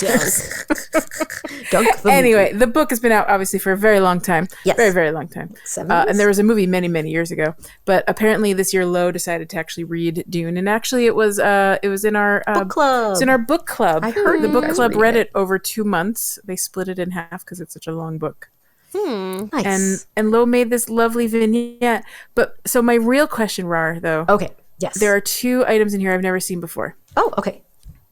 Dunk the Anyway, movie. the book has been out obviously for a very long time. Yes. Very, very long time. 70s? And there was a movie many, many years ago. But apparently this year Lo decided to actually read Dune. And actually it was in our Book club. It's in our book club. I heard the you book guys club read read it. it over 2 months. They split it in half because it's such a long book. Nice. And Lo made this lovely vignette. But so my real question, Rar, though, Okay. Yes. there are 2 items in here I've never seen before. Oh, okay.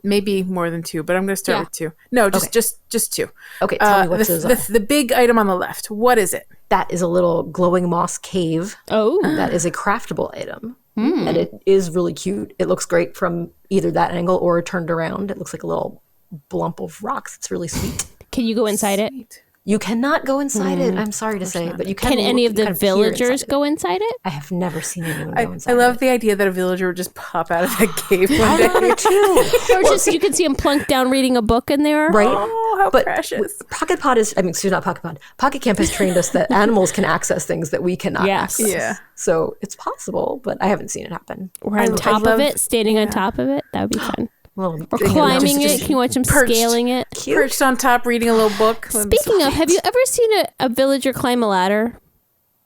Maybe more than 2, but I'm going to start Yeah. with 2. No, just Okay. just 2. Okay, tell me what those are. The big item on the left. What is it? That is a little glowing moss cave. Oh. That is a craftable item. And it is really cute. It looks great from either that angle or turned around. It looks like a little blump of rocks. It's really sweet. Can you go inside it? You cannot go inside it. I'm sorry to say, but you can. Can any of the kind peer villagers inside it. go inside it? I have never seen anyone I go inside. love it. the idea that a villager would just pop out of that cave one I day. love it too. Or just you can see him plunk down reading a book in there. Right? Oh, how But precious. Pocket Pod is, excuse me, not Pocket Pod. Pocket Camp has trained us that animals can access things that we cannot Yes. access. Yeah. So it's possible, but I haven't seen it happen. Or on top love- of it, standing on top of it. That would be fun. Well, Or climbing it. Can you watch him perched. scaling it? Perched on top reading a little book. Speaking of, have you ever seen a villager climb a ladder?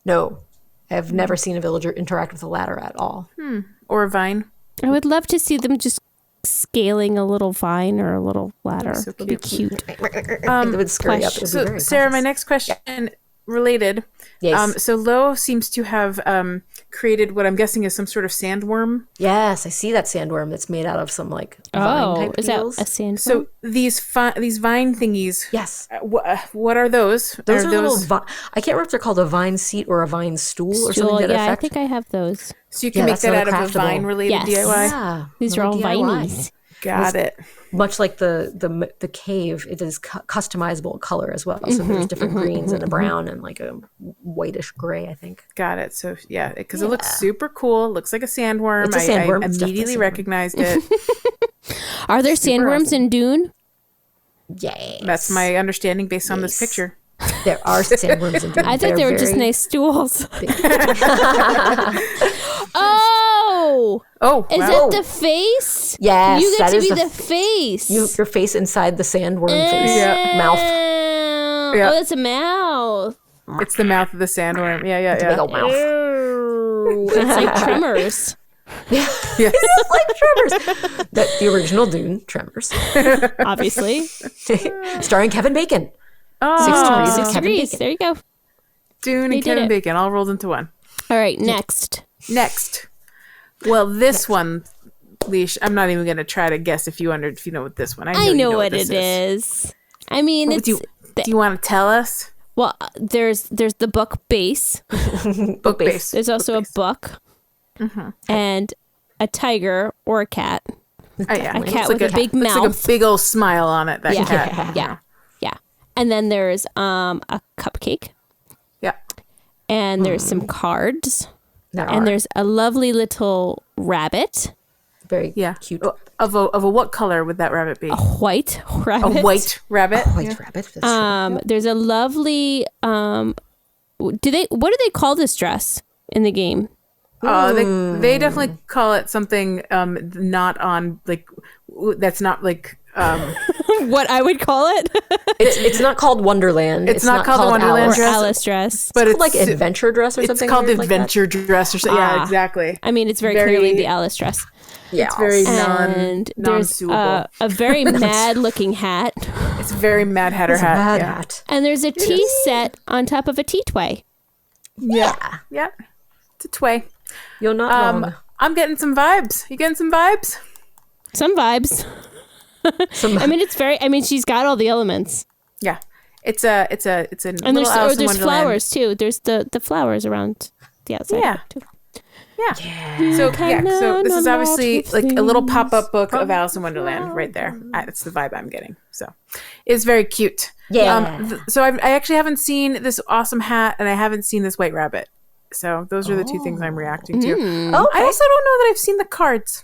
No, I have never seen a villager interact with a ladder at all. Or a vine. I would love to see them just scaling a little vine or a little ladder. So It'd be cute. It would scurry up. It would be So very Sarah, my precious. next question related. Yes. So Lo seems to have created what I'm guessing is some sort of sandworm. Yes, I see that sandworm that's made out of some like vine Oh, type is that peels. a sand? So these vine thingies. Yes. What are those? Those are little. I can't remember if they're called a vine seat or a vine stool or something to that yeah, effect. I think I have those. So you can Yeah, make that's that out another of a craftable. vine-related Yes. DIY. Yeah, These are all little DIY. vinies. Got it. Much like the cave, it is customizable color as well. So there's different greens and a brown and like a whitish gray, I think. Got it. So yeah, because it looks super cool. It looks like a sandworm. It's a sandworm. I It's definitely immediately a sandworm. recognized it. Are there sandworms in Dune? Yes. That's my understanding based on this Yes. picture. There are sandworms in Dune. I thought they were just nice stools. Oh, Oh, is wow. it the face? Yes, You get that to is be the the face. your face inside the sandworm face mouth. Yeah. Oh, that's a mouth. It's the mouth of the sandworm. Yeah. Big old mouth. Ew. It's like Tremors. Yes. Like Tremors. The original Dune, Tremors. Obviously. Starring Kevin Bacon. Oh, 6 degrees of 6 Kevin degrees. Bacon. There you go. Dune They and did Kevin it. Bacon all rolled into one. All right, next. Next. Well, this one, Leash, I'm not even going to try to guess if you know what this one. I you know what this it is. I mean, it's Do you want to tell us? well. There's the book base. Book base. There's also a book and a tiger or a cat. Oh, yeah. A Looks cat like with a big looks like mouth. a big old smile on it, that Yeah, cat. yeah. And then there's a cupcake, Yeah. and there's some cards, There and are. there's a lovely little rabbit, Very Yeah. cute. Of a what color would that rabbit be? a white A rabbit. white rabbit. White rabbit. That's true. There's a lovely. What do they call this dress in the game? They definitely call it something not on like that's not like What I would call it, It's not called Wonderland. It's not called the Wonderland Alice. or dress. Alice dress. but It's it's like adventure dress or it's something. called the weird like that. adventure dress or something. Yeah, exactly. I mean, it's very Very- clearly the Alice dress. Yeah. It's very And there's non-suable. a very mad looking hat. It's a very Mad Hatter It's a hat. Mad yeah. Hat. And there's a tea set on top of a tea tray. Yeah. Yeah. It's a tway. You're not wrong. I'm getting some vibes. You getting some vibes? Some vibes. I mean, it's very. I mean, she's got all the elements. Yeah. It's a And little Alice in there's Wonderland. flowers too. There's the flowers around the outside. Yeah. Too. Yeah. So so this is obviously like a little pop-up book of Alice in Wonderland right there. That's the vibe I'm getting. So it's very cute. Yeah. So I actually haven't seen this awesome hat, and I haven't seen this white rabbit. So those are the two things I'm reacting to. Oh, I also don't know that I've seen the cards.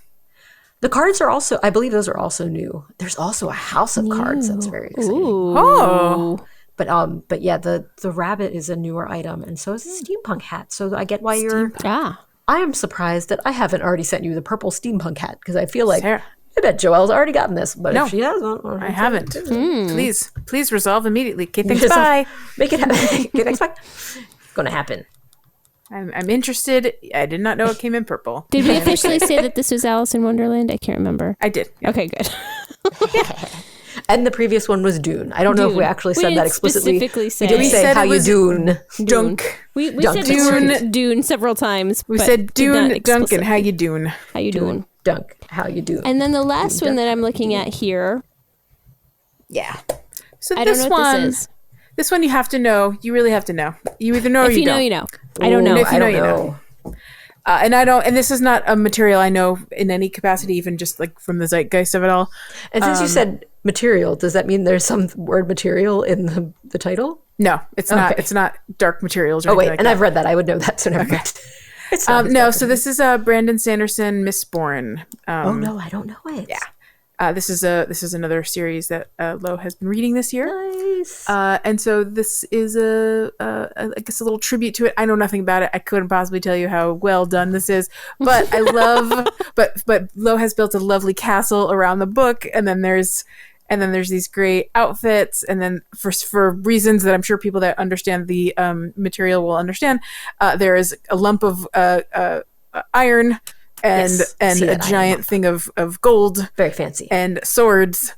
the cards are also, I believe those are also new. There's also a house of cards that's very exciting. Ooh. Oh. But yeah, the rabbit is a newer item, and so is the steampunk hat. So I get why you're. Ah. I am surprised that I haven't already sent you the purple steampunk hat because I feel like Sarah. I bet Joelle's already gotten this, but No. if she hasn't, I haven't. Please resolve immediately. Okay, thanks. Resolve. Bye. Make it happen. Okay, thanks, bye. It's gonna happen. I'm interested. I did not know it came in purple. Did we officially say that this was Alice in Wonderland? I can't remember. I did. Yeah. Okay, good. And the previous one was Dune. I don't know if we Dune. actually We said that didn't explicitly. specifically say. We did We say said how it you was Dune. Dunk. We Dunk. said the word Dune several times. We but said did not Dune, Duncan. explicitly. How you doing? How you doing? Dunk. How you Dune. And then the last one that I'm looking at here, Yeah. So I don't this know what one, this is. this one you have to know. You really have to know. You either know or If you know, don't. you know. I don't know. If you I know, don't you know. know. And I don't. And this is not a material I know in any capacity, even just like from the zeitgeist of it all. And since you said material, does that mean there's some word material in the title? No, it's not. Okay. It's not dark materials. Or Oh anything wait, like and that. I've read that. I would know that. So never mind. It's not as No, dark so as this is Brandon Sanderson, Mistborn. Oh no, I don't know it. Yeah. This is another series that Lo has been reading this year. Nice. And so this is I guess a little tribute to it. I know nothing about it. I couldn't possibly tell you how well done this is, but I love. but Lo has built a lovely castle around the book, and then there's these great outfits, and then for reasons that I'm sure people that understand the material will understand, there is a lump of iron and Yes, and see a that iron giant lump. thing of gold Very fancy. and swords.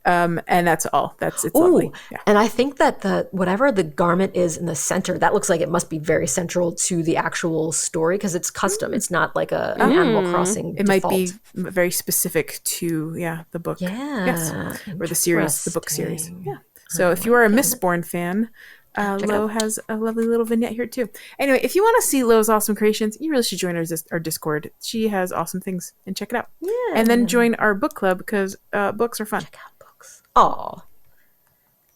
And that's all. It's lovely. Yeah. And I think that whatever the garment is in the center, that looks like it must be very central to the actual story because it's custom. It's not like an Animal Crossing. It default. might be very specific to the book. Yeah. Yes. Or the series, the book series. Interesting. Yeah. So if you are a Mistborn fan, Lo has a lovely little vignette here too. Anyway, if you want to see Lo's awesome creations, you really should join our Discord. She has awesome things, and check it out. Yeah. And then join our book club because books are fun. books. Oh,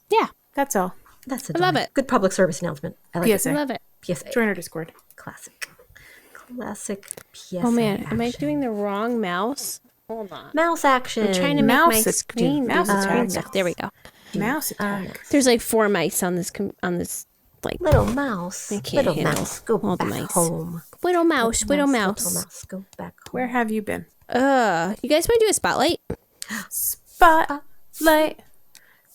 Yeah. That's all. that's I love adorable. it. Good public service announcement. I like PSA. I love it. it. PSA. Join our Discord. Classic PSA. Oh man, am I action. doing the wrong mouse? Hold on. Mouse action? I'm trying to make my Mouse attack. screen. Mouse do the screen attack. stuff. There we go. Mouse attack. There's like 4 mice on this on this like Little mouse. I can't Little handle mouse. Go all the back mice. home. little mouse, little Little mouse. mouse. Go back home. Where have you been? You guys want to do a spotlight? Spotlight.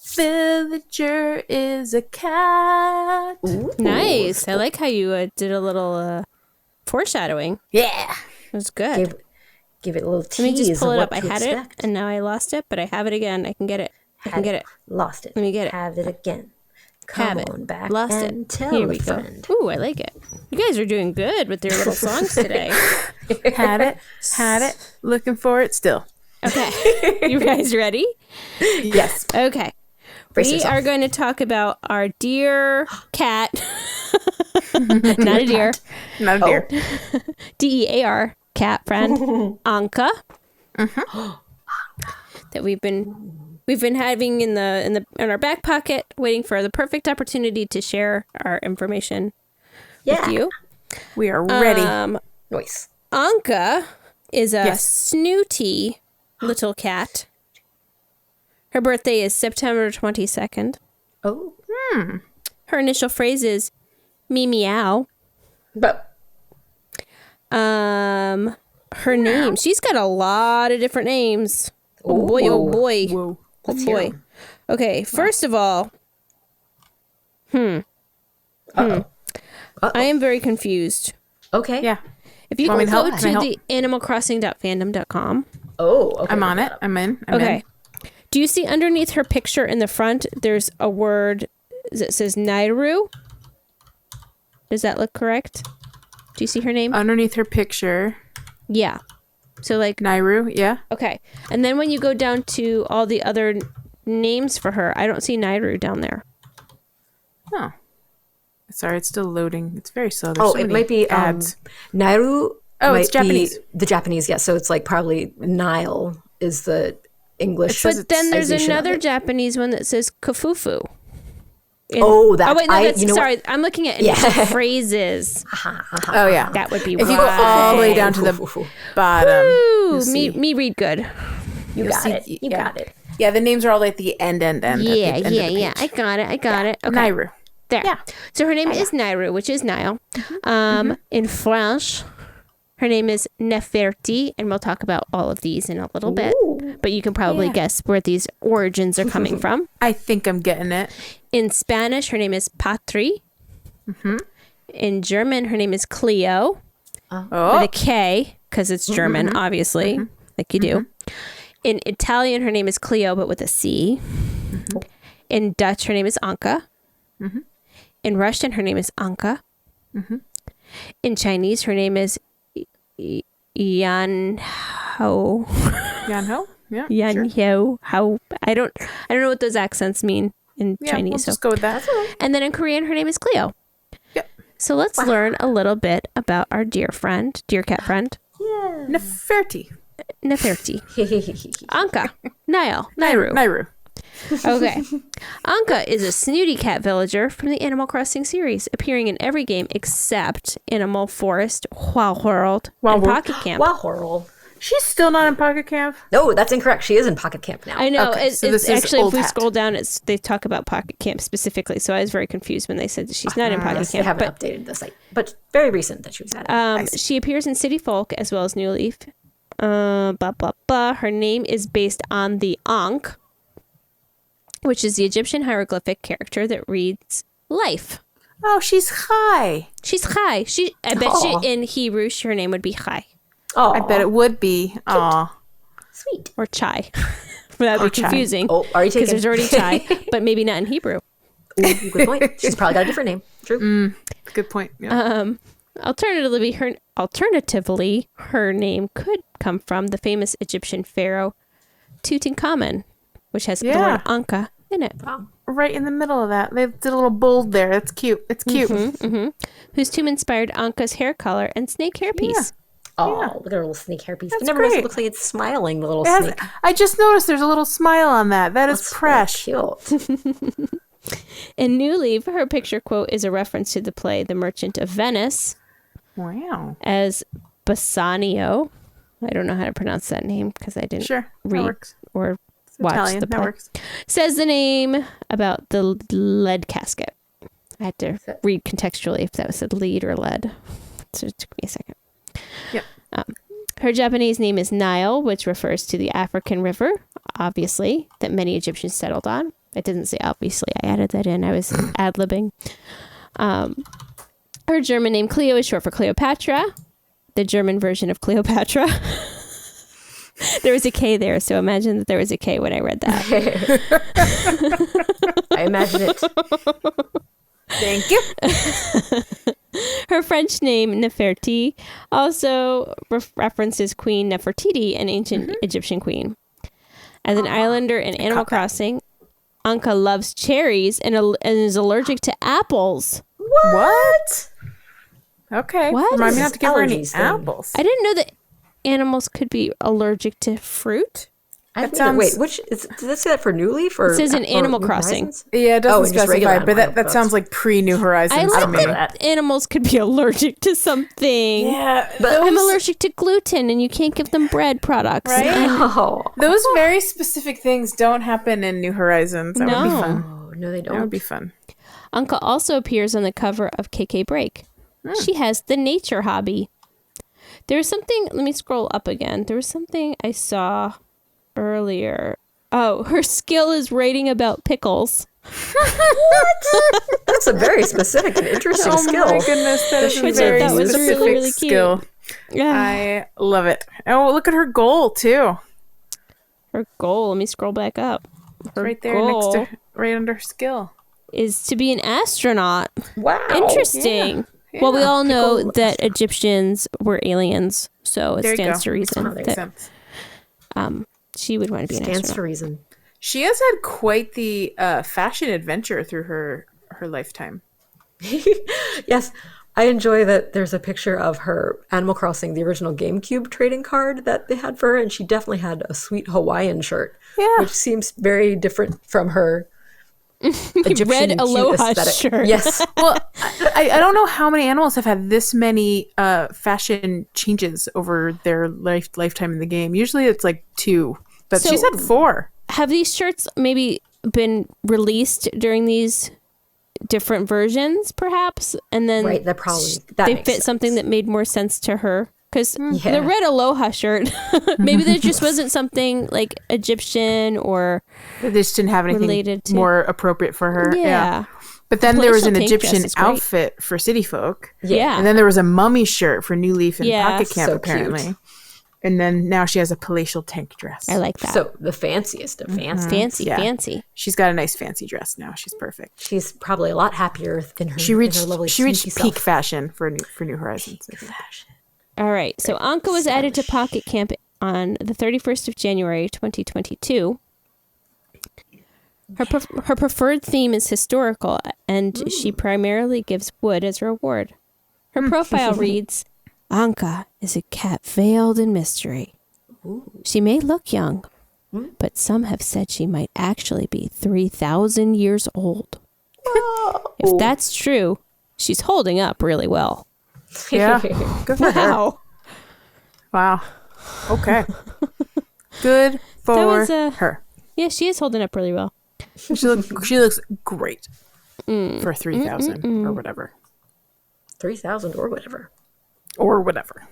Villager is a cat. Ooh. Nice. I like how you did a little foreshadowing. Yeah. It was good. Give it a little tease. Let me just pull of it up. what I to had expect. it and now I lost it, but I have it again. I can get it. I can get it. Lost it. Let me get it. Have it again. Come Have it. on back Lost and it. tell Here a we go. friend. Ooh, I like it. You guys are doing good with your little songs today. Had it. Had it. Looking for it still. Okay. You guys ready? Yes. Okay. Brace We yourself. are going to talk about our dear cat. Not a deer. Not a deer. DEAR cat friend, Anka. That we've been having in our back pocket, waiting for the perfect opportunity to share our information with you. We are ready. Noise. Anka is a Yes. snooty little cat. Her birthday is September 22nd. Oh. Her initial phrase is me meow. But Her name. She's got a lot of different names. Oh boy, oh boy. Whoa. Oh hear boy. 'em. Okay, first of all, I am very confused. okay. Yeah. If you Want me can to go help? Can I to help? the animalcrossing.fandom.com. Oh, okay. I'm on it. I'm in. I'm Okay. in. Do you see underneath her picture in the front, there's a word that says Nairu? Does that look correct? Do you see her name? Underneath her picture. Yeah. So like Nairu, yeah. Okay. And then when you go down to all the other names for her, I don't see Nairu down there. Oh. Sorry, it's still loading. It's very slow. There's so it many might be ads. Nairu. Oh, might it's Japanese. Be the Japanese, yes. So it's like probably Nile is the English. But then there's pronunciation of another it. Japanese one that says Kafufu. Oh, that's... Oh, wait, no, that's... you know what? sorry, I'm looking at initial phrases. Oh, yeah. That would be If you go all the way down to the bottom. Ooh, you'll see. me read good. You got see- it. You yeah. got it. Yeah, the names are all at the end. Yeah, at the end of the I page. got it. Okay. Nairu. There. Yeah. So her name is Nairu, which is Nile. In French, her name is Neferti, and we'll talk about all of these in a little bit. But you can probably guess where these origins are coming from. I think I'm getting it. In Spanish, her name is Patri. In German, her name is Cleo, with Oh, a K, because it's German, obviously, like you do. In Italian, her name is Cleo, but with a C. In Dutch, her name is Anka. In Russian, her name is Anka. In Chinese, her name is Yan Ho. Yanho? Yeah. Yan sure. Ho. I don't know what those accents mean in Yeah, Chinese. we'll just go with that. And then in Korean, her name is Cleo. Yep. So let's learn a little bit about our dear cat friend, Neferti. Neferti. Anka. Nairu. Nairu. Okay. Anka is a snooty cat villager from the Animal Crossing series, appearing in every game except Animal Forest, Wild World, and Pocket Camp. Wow, horrible. She's still not in Pocket Camp. No, that's incorrect. She is in Pocket Camp now. I know. Okay, It's so this is actually, if old we hat. scroll down, they talk about Pocket Camp specifically. So I was very confused when they said that she's not in Pocket Yes, they Camp. haven't updated the site, but very recent that she was added. She appears in City Folk as well as New Leaf. Blah, blah, blah. Her name is based on the Ankh, which is the Egyptian hieroglyphic character that reads life. Oh, she's high. She's Chai. I bet in Hebrew, her name would be Chai Oh, I bet it would be. Aw. sweet. or Chai. That would be Chai. confusing. Oh, already Because taken. there's already Chai, but maybe not in Hebrew. Ooh, good point. She's probably got a different name. True. Good point. Yeah. Alternatively, her name could come from the famous Egyptian pharaoh Tutankhamun, which has the word Anka in it. Right in the middle of that. They did a little bold there. That's cute. It's cute. Whose tomb inspired Anka's hair color and snake hairpiece. Oh, look at her little snake hairpiece. That's It never noticed great. it looks like it's smiling, the little It has- snake. I just noticed there's a little smile on that. That is That's fresh. Cute. In New Leaf, her picture quote is a reference to the play The Merchant of Venice Wow. as Bassanio. I don't know how to pronounce that name because I didn't Sure. That read works. or watch Italian. the That play. works. Says the name about the lead casket. I had to read contextually if that was a lead or lead. So it took me a second. Yep. Her Japanese name is Nile, which refers to the African river, obviously, that many Egyptians settled on. It didn't say obviously. I added that in. I was ad-libbing. Her German name Cleo is short for Cleopatra, the German version of Cleopatra. There was a K there, so imagine that there was a K when I read that. I imagine it. Thank you. Her French name, Neferti, also references Queen Nefertiti, an ancient Egyptian queen. As an islander in Animal Crossing, Anka loves cherries and is allergic to apples. What? Okay. What? Remind me not to give her any Allergies thing. apples. I didn't know that animals could be allergic to fruit. I've sounds- never, wait, did that say that for New Leaf or It says in or Animal New Crossing. Horizons? Yeah, it Oh, doesn't and just regular specify, but that animals. sounds like pre-New Horizons I to like me. remember that animals could be allergic to something. Yeah, But I'm allergic to gluten, and you can't give them bread products. Right? Oh, those very specific things don't happen in New Horizons. That would be No. fun. oh no, they That would don't. be fun. Anka also appears on the cover of KK Break. She has the nature hobby. There was something, let me scroll up again. There was something I saw earlier. Oh, her skill is writing about pickles. That's a very specific and interesting skill. Oh my goodness, that is a Which I very thought was really, specific really cute. skill. Yeah. I love it. Oh, look at her goal too. Her goal, let me scroll back up. Her Right there goal next to right under her skill. is to be an astronaut. Wow. Interesting. Yeah. Well, we all know Pickle that Egyptians were aliens, so it There you stands go. to reason Makes that sense. she would want to be an Stands astronaut. to reason. She has had quite the fashion adventure through her lifetime. Yes, I enjoy that there's a picture of her Animal Crossing, the original GameCube trading card that they had for her, and she definitely had a sweet Hawaiian shirt, Yeah. which seems very different from her Egyptian Red cute aloha aesthetic. shirt. Yes. Well, I don't know how many animals have had this many fashion changes over their lifetime in the game. Usually it's like 2, but So- she's had 4. Have these shirts maybe been released during these different versions, perhaps? And then Right, that they makes fit sense. something that made more sense to her? Because Yeah. the red aloha shirt, maybe there just wasn't something like Egyptian or... They just didn't have anything Related to- more appropriate for her. Yeah. But then there was an Palatial tank dress Egyptian is great. outfit for City Folk. Yeah. And then there was a mummy shirt for New Leaf and Yeah. Pocket Camp, So apparently. cute. And then now she has a palatial tank dress. I like that. So the fanciest of fancy. fancy, Yeah. fancy. She's got a nice fancy dress now. She's perfect. She's probably a lot happier in her. She in reached her lovely she reached sneaky peak self. fashion for New Horizons. All right. So Anka was added to Pocket Camp on the 31st of January, 2022. Her preferred theme is historical, and she primarily gives wood as a reward. Her profile reads, Anka is a cat veiled in mystery. She may look young, but some have said she might actually be 3,000 years old. If that's true, she's holding up really well. Yeah. Good for her. Wow. Wow. Okay. Good for was, her. Yeah, she is holding up really well. She looks great for 3,000 or whatever. 3,000 or whatever. Or whatever.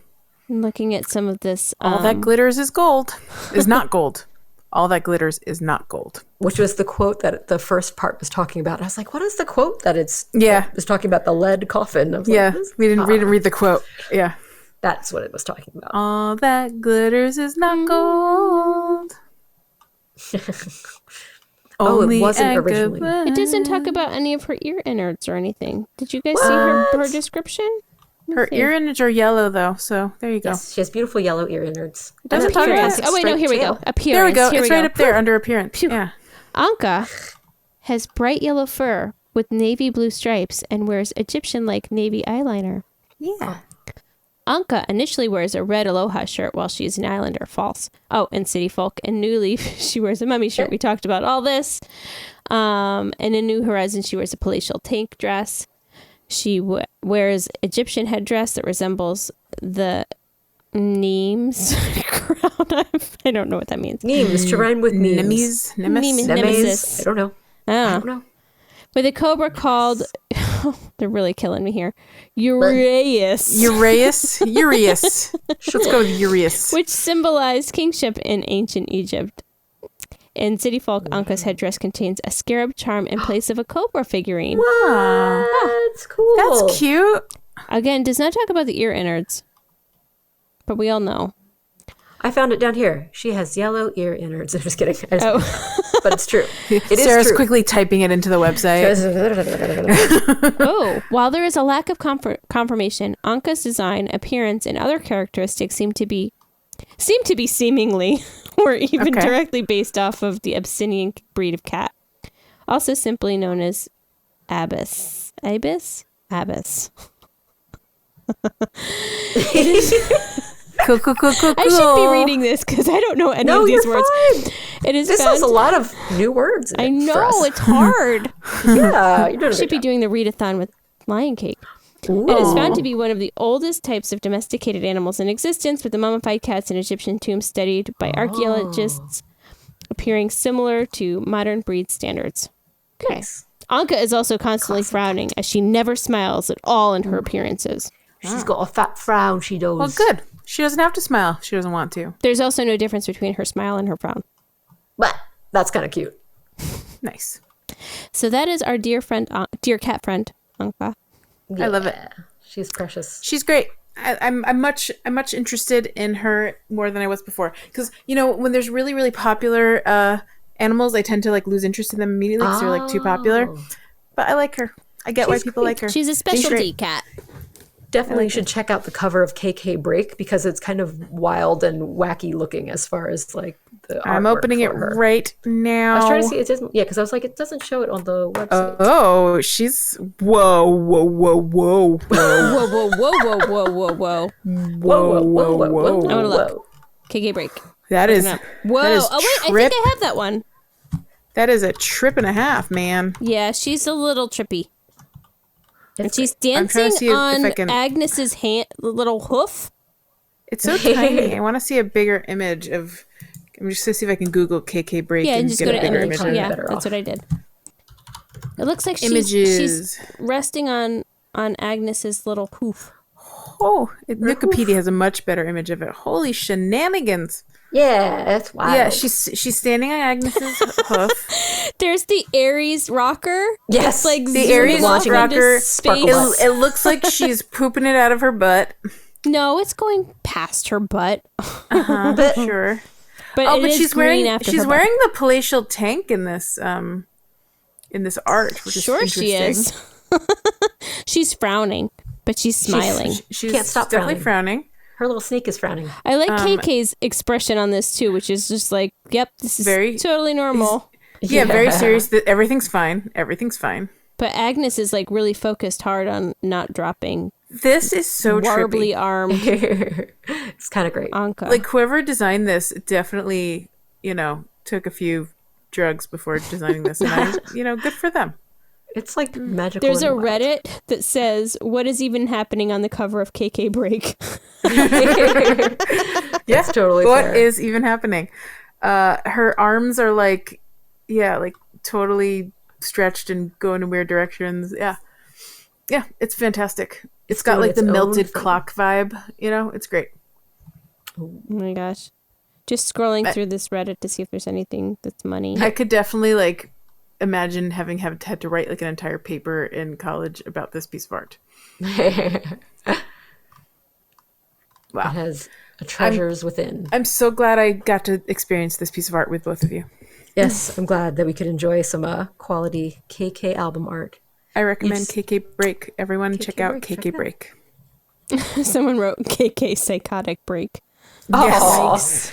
I'm looking at some of this. All that glitters is gold. Is not gold. All that glitters is not gold. Which was the quote that the first part was talking about. I was like, what is the quote that it's Yeah. it was talking about the lead coffin? I was Yeah. like, "This- We didn't read the quote. Yeah. That's what it was talking about. All that glitters is not gold. Oh, it Only wasn't originally. Agrabah. It doesn't talk about any of her ear innards or anything. Did you guys see her description? Her ear innards are yellow, though, so there you go. Yes, she has beautiful yellow ear innards. It doesn't talk about Appearance. Oh wait, no, here we go. Appearance. There we go. Here It's right up there under appearance. Yeah. Anka has bright yellow fur with navy blue stripes and wears Egyptian-like navy eyeliner. Yeah. Anka initially wears a red aloha shirt while she's an islander. False. Oh, and City Folk and New Leaf, she wears a mummy shirt. We talked about all this. And in New Horizons, she wears a palatial tank dress. She wears Egyptian headdress that resembles the Nemes crown. I don't know what that means. Nemes, to rhyme with Nemes. Nemesis. Nemesis. I don't know. I Oh. don't know. With a cobra called, they're really killing me here, Uraeus, Uraeus. Let's go with Uraeus. which symbolized kingship in ancient Egypt. In City Folk, Anka's headdress contains a scarab charm in place of a cobra figurine. That's cool. That's cute. Again, does not talk about the ear innards, but we all know. I found it down here. She has yellow ear innards. I'm just kidding. Oh. But it's true. It is Sarah's true. quickly typing it into the website. Oh, while there is a lack of confirmation, Anka's design, appearance, and other characteristics seem to be seemingly or even Okay. directly based off of the Abyssinian breed of cat, also simply known as Abyss. Abyss. Cool. I should be reading this because I don't know any No, of these you're words. fine. It is This found. has a lot of new words in I it for know us. it's hard. Yeah, you're doing a Should good be job. doing the readathon with lion cake. It is found to be one of the oldest types of domesticated animals in existence, with the mummified cats in Egyptian tombs studied by archaeologists appearing similar to modern breed standards. Okay. Nice. Anka is also constantly frowning, as she never smiles at all in her appearances. She's got a fat frown, she does. Well, good. She doesn't have to smile. She doesn't want to. There's also no difference between her smile and her frown. But that's kind of cute. Nice. So that is our dear cat friend, Anka. I love it. She's precious. She's great. I'm much interested in her more than I was before. Because when there's really really popular animals, I tend to like lose interest in them immediately because they're like too popular. But I like her. I get why people like her. She's a specialty cat. Definitely should check out the cover of KK Break because it's kind of wild and wacky looking as far as like the artwork. I'm opening it right now. I was trying to see it doesn't. Yeah, because I was like, it doesn't show it on the website. Oh, she's whoa. Whoa, whoa, whoa, whoa, whoa, whoa, whoa. Whoa. I'm gonna look. KK Break. That is whoa. That is oh wait, I think I have that one. That is a trip and a half, man. Yeah, she's a little trippy. And she's I'm trying dancing to see if on I can... Agnes's hand, little hoof. It's so tiny. I want to see a bigger image of. I'm just gonna see if I can Google KK Break and just get go a to bigger image. image. Yeah, that's what I did. It looks like Images. she's resting on Agnes's little hoof. Oh, Wikipedia has a much better image of it. Holy shenanigans! Yeah, that's wild. Yeah, she's standing on Agnes's hoof. There's the Aries rocker. Yes, like the Aries rocker. Space. It looks like she's pooping it out of her butt. No, it's going past her butt. But sure. But she's wearing the palatial tank in this art, which is sure interesting. She is. She's frowning, but she's smiling. She's can't stop definitely frowning. Her little sneak is frowning. I like KK's expression on this too, which is just like, "Yep, this is very totally normal." Yeah, very serious. Everything's fine. Everything's fine. But Agnes is like really focused hard on not dropping. This is so warbly trippy. armed. It's kind of great. Anka. Like whoever designed this definitely, took a few drugs before designing this, and good for them. It's like magical. There's a Reddit that says, "What is even happening on the cover of KK Break?" Yes, totally. What is even happening? Her arms are like totally stretched and going in weird directions. Yeah, it's fantastic. It's got like the melted clock vibe. It's great. Oh my gosh. Just scrolling through this Reddit to see if there's anything that's money. I could definitely like imagine having had to write like an entire paper in college about this piece of art. Wow. It has treasures within. I'm so glad I got to experience this piece of art with both of you. Yes, I'm glad that we could enjoy some quality KK album art. I recommend KK Break. Everyone check out KK Break. Someone wrote KK Psychotic Break. Yes.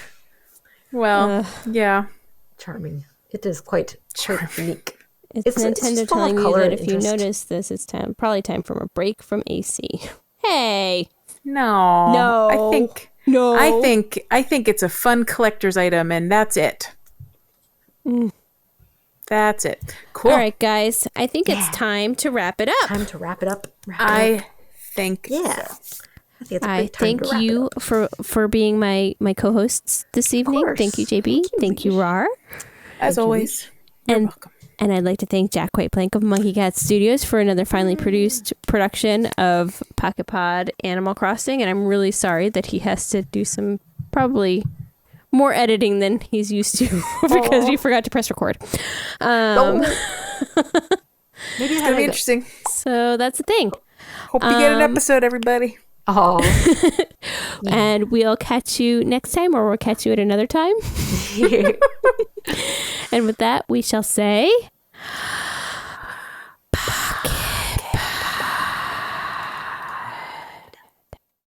Well, yeah. Charming. It is quite unique. It's Nintendo telling you that if you notice this, it's probably time for a break from AC. Hey. No. I think it's a fun collector's item, and that's it. That's it. Cool. All right, guys. I think it's time to wrap it up. Time to wrap it up. I think so. I think it's a great time thank you for being my co-hosts this evening. Thank you, JB. Thank you, Rar. As always. You're welcome. And I'd like to thank Jack White Plank of Monkey Cat Studios for another finely produced production of Pocket Pod Animal Crossing. And I'm really sorry that he has to do some probably more editing than he's used to because we forgot to press record. Maybe it's going to be interesting. So that's the thing. Hope you get an episode, everybody. Oh. And we'll catch you next time, or we'll catch you at another time. And with that, we shall say... Pocket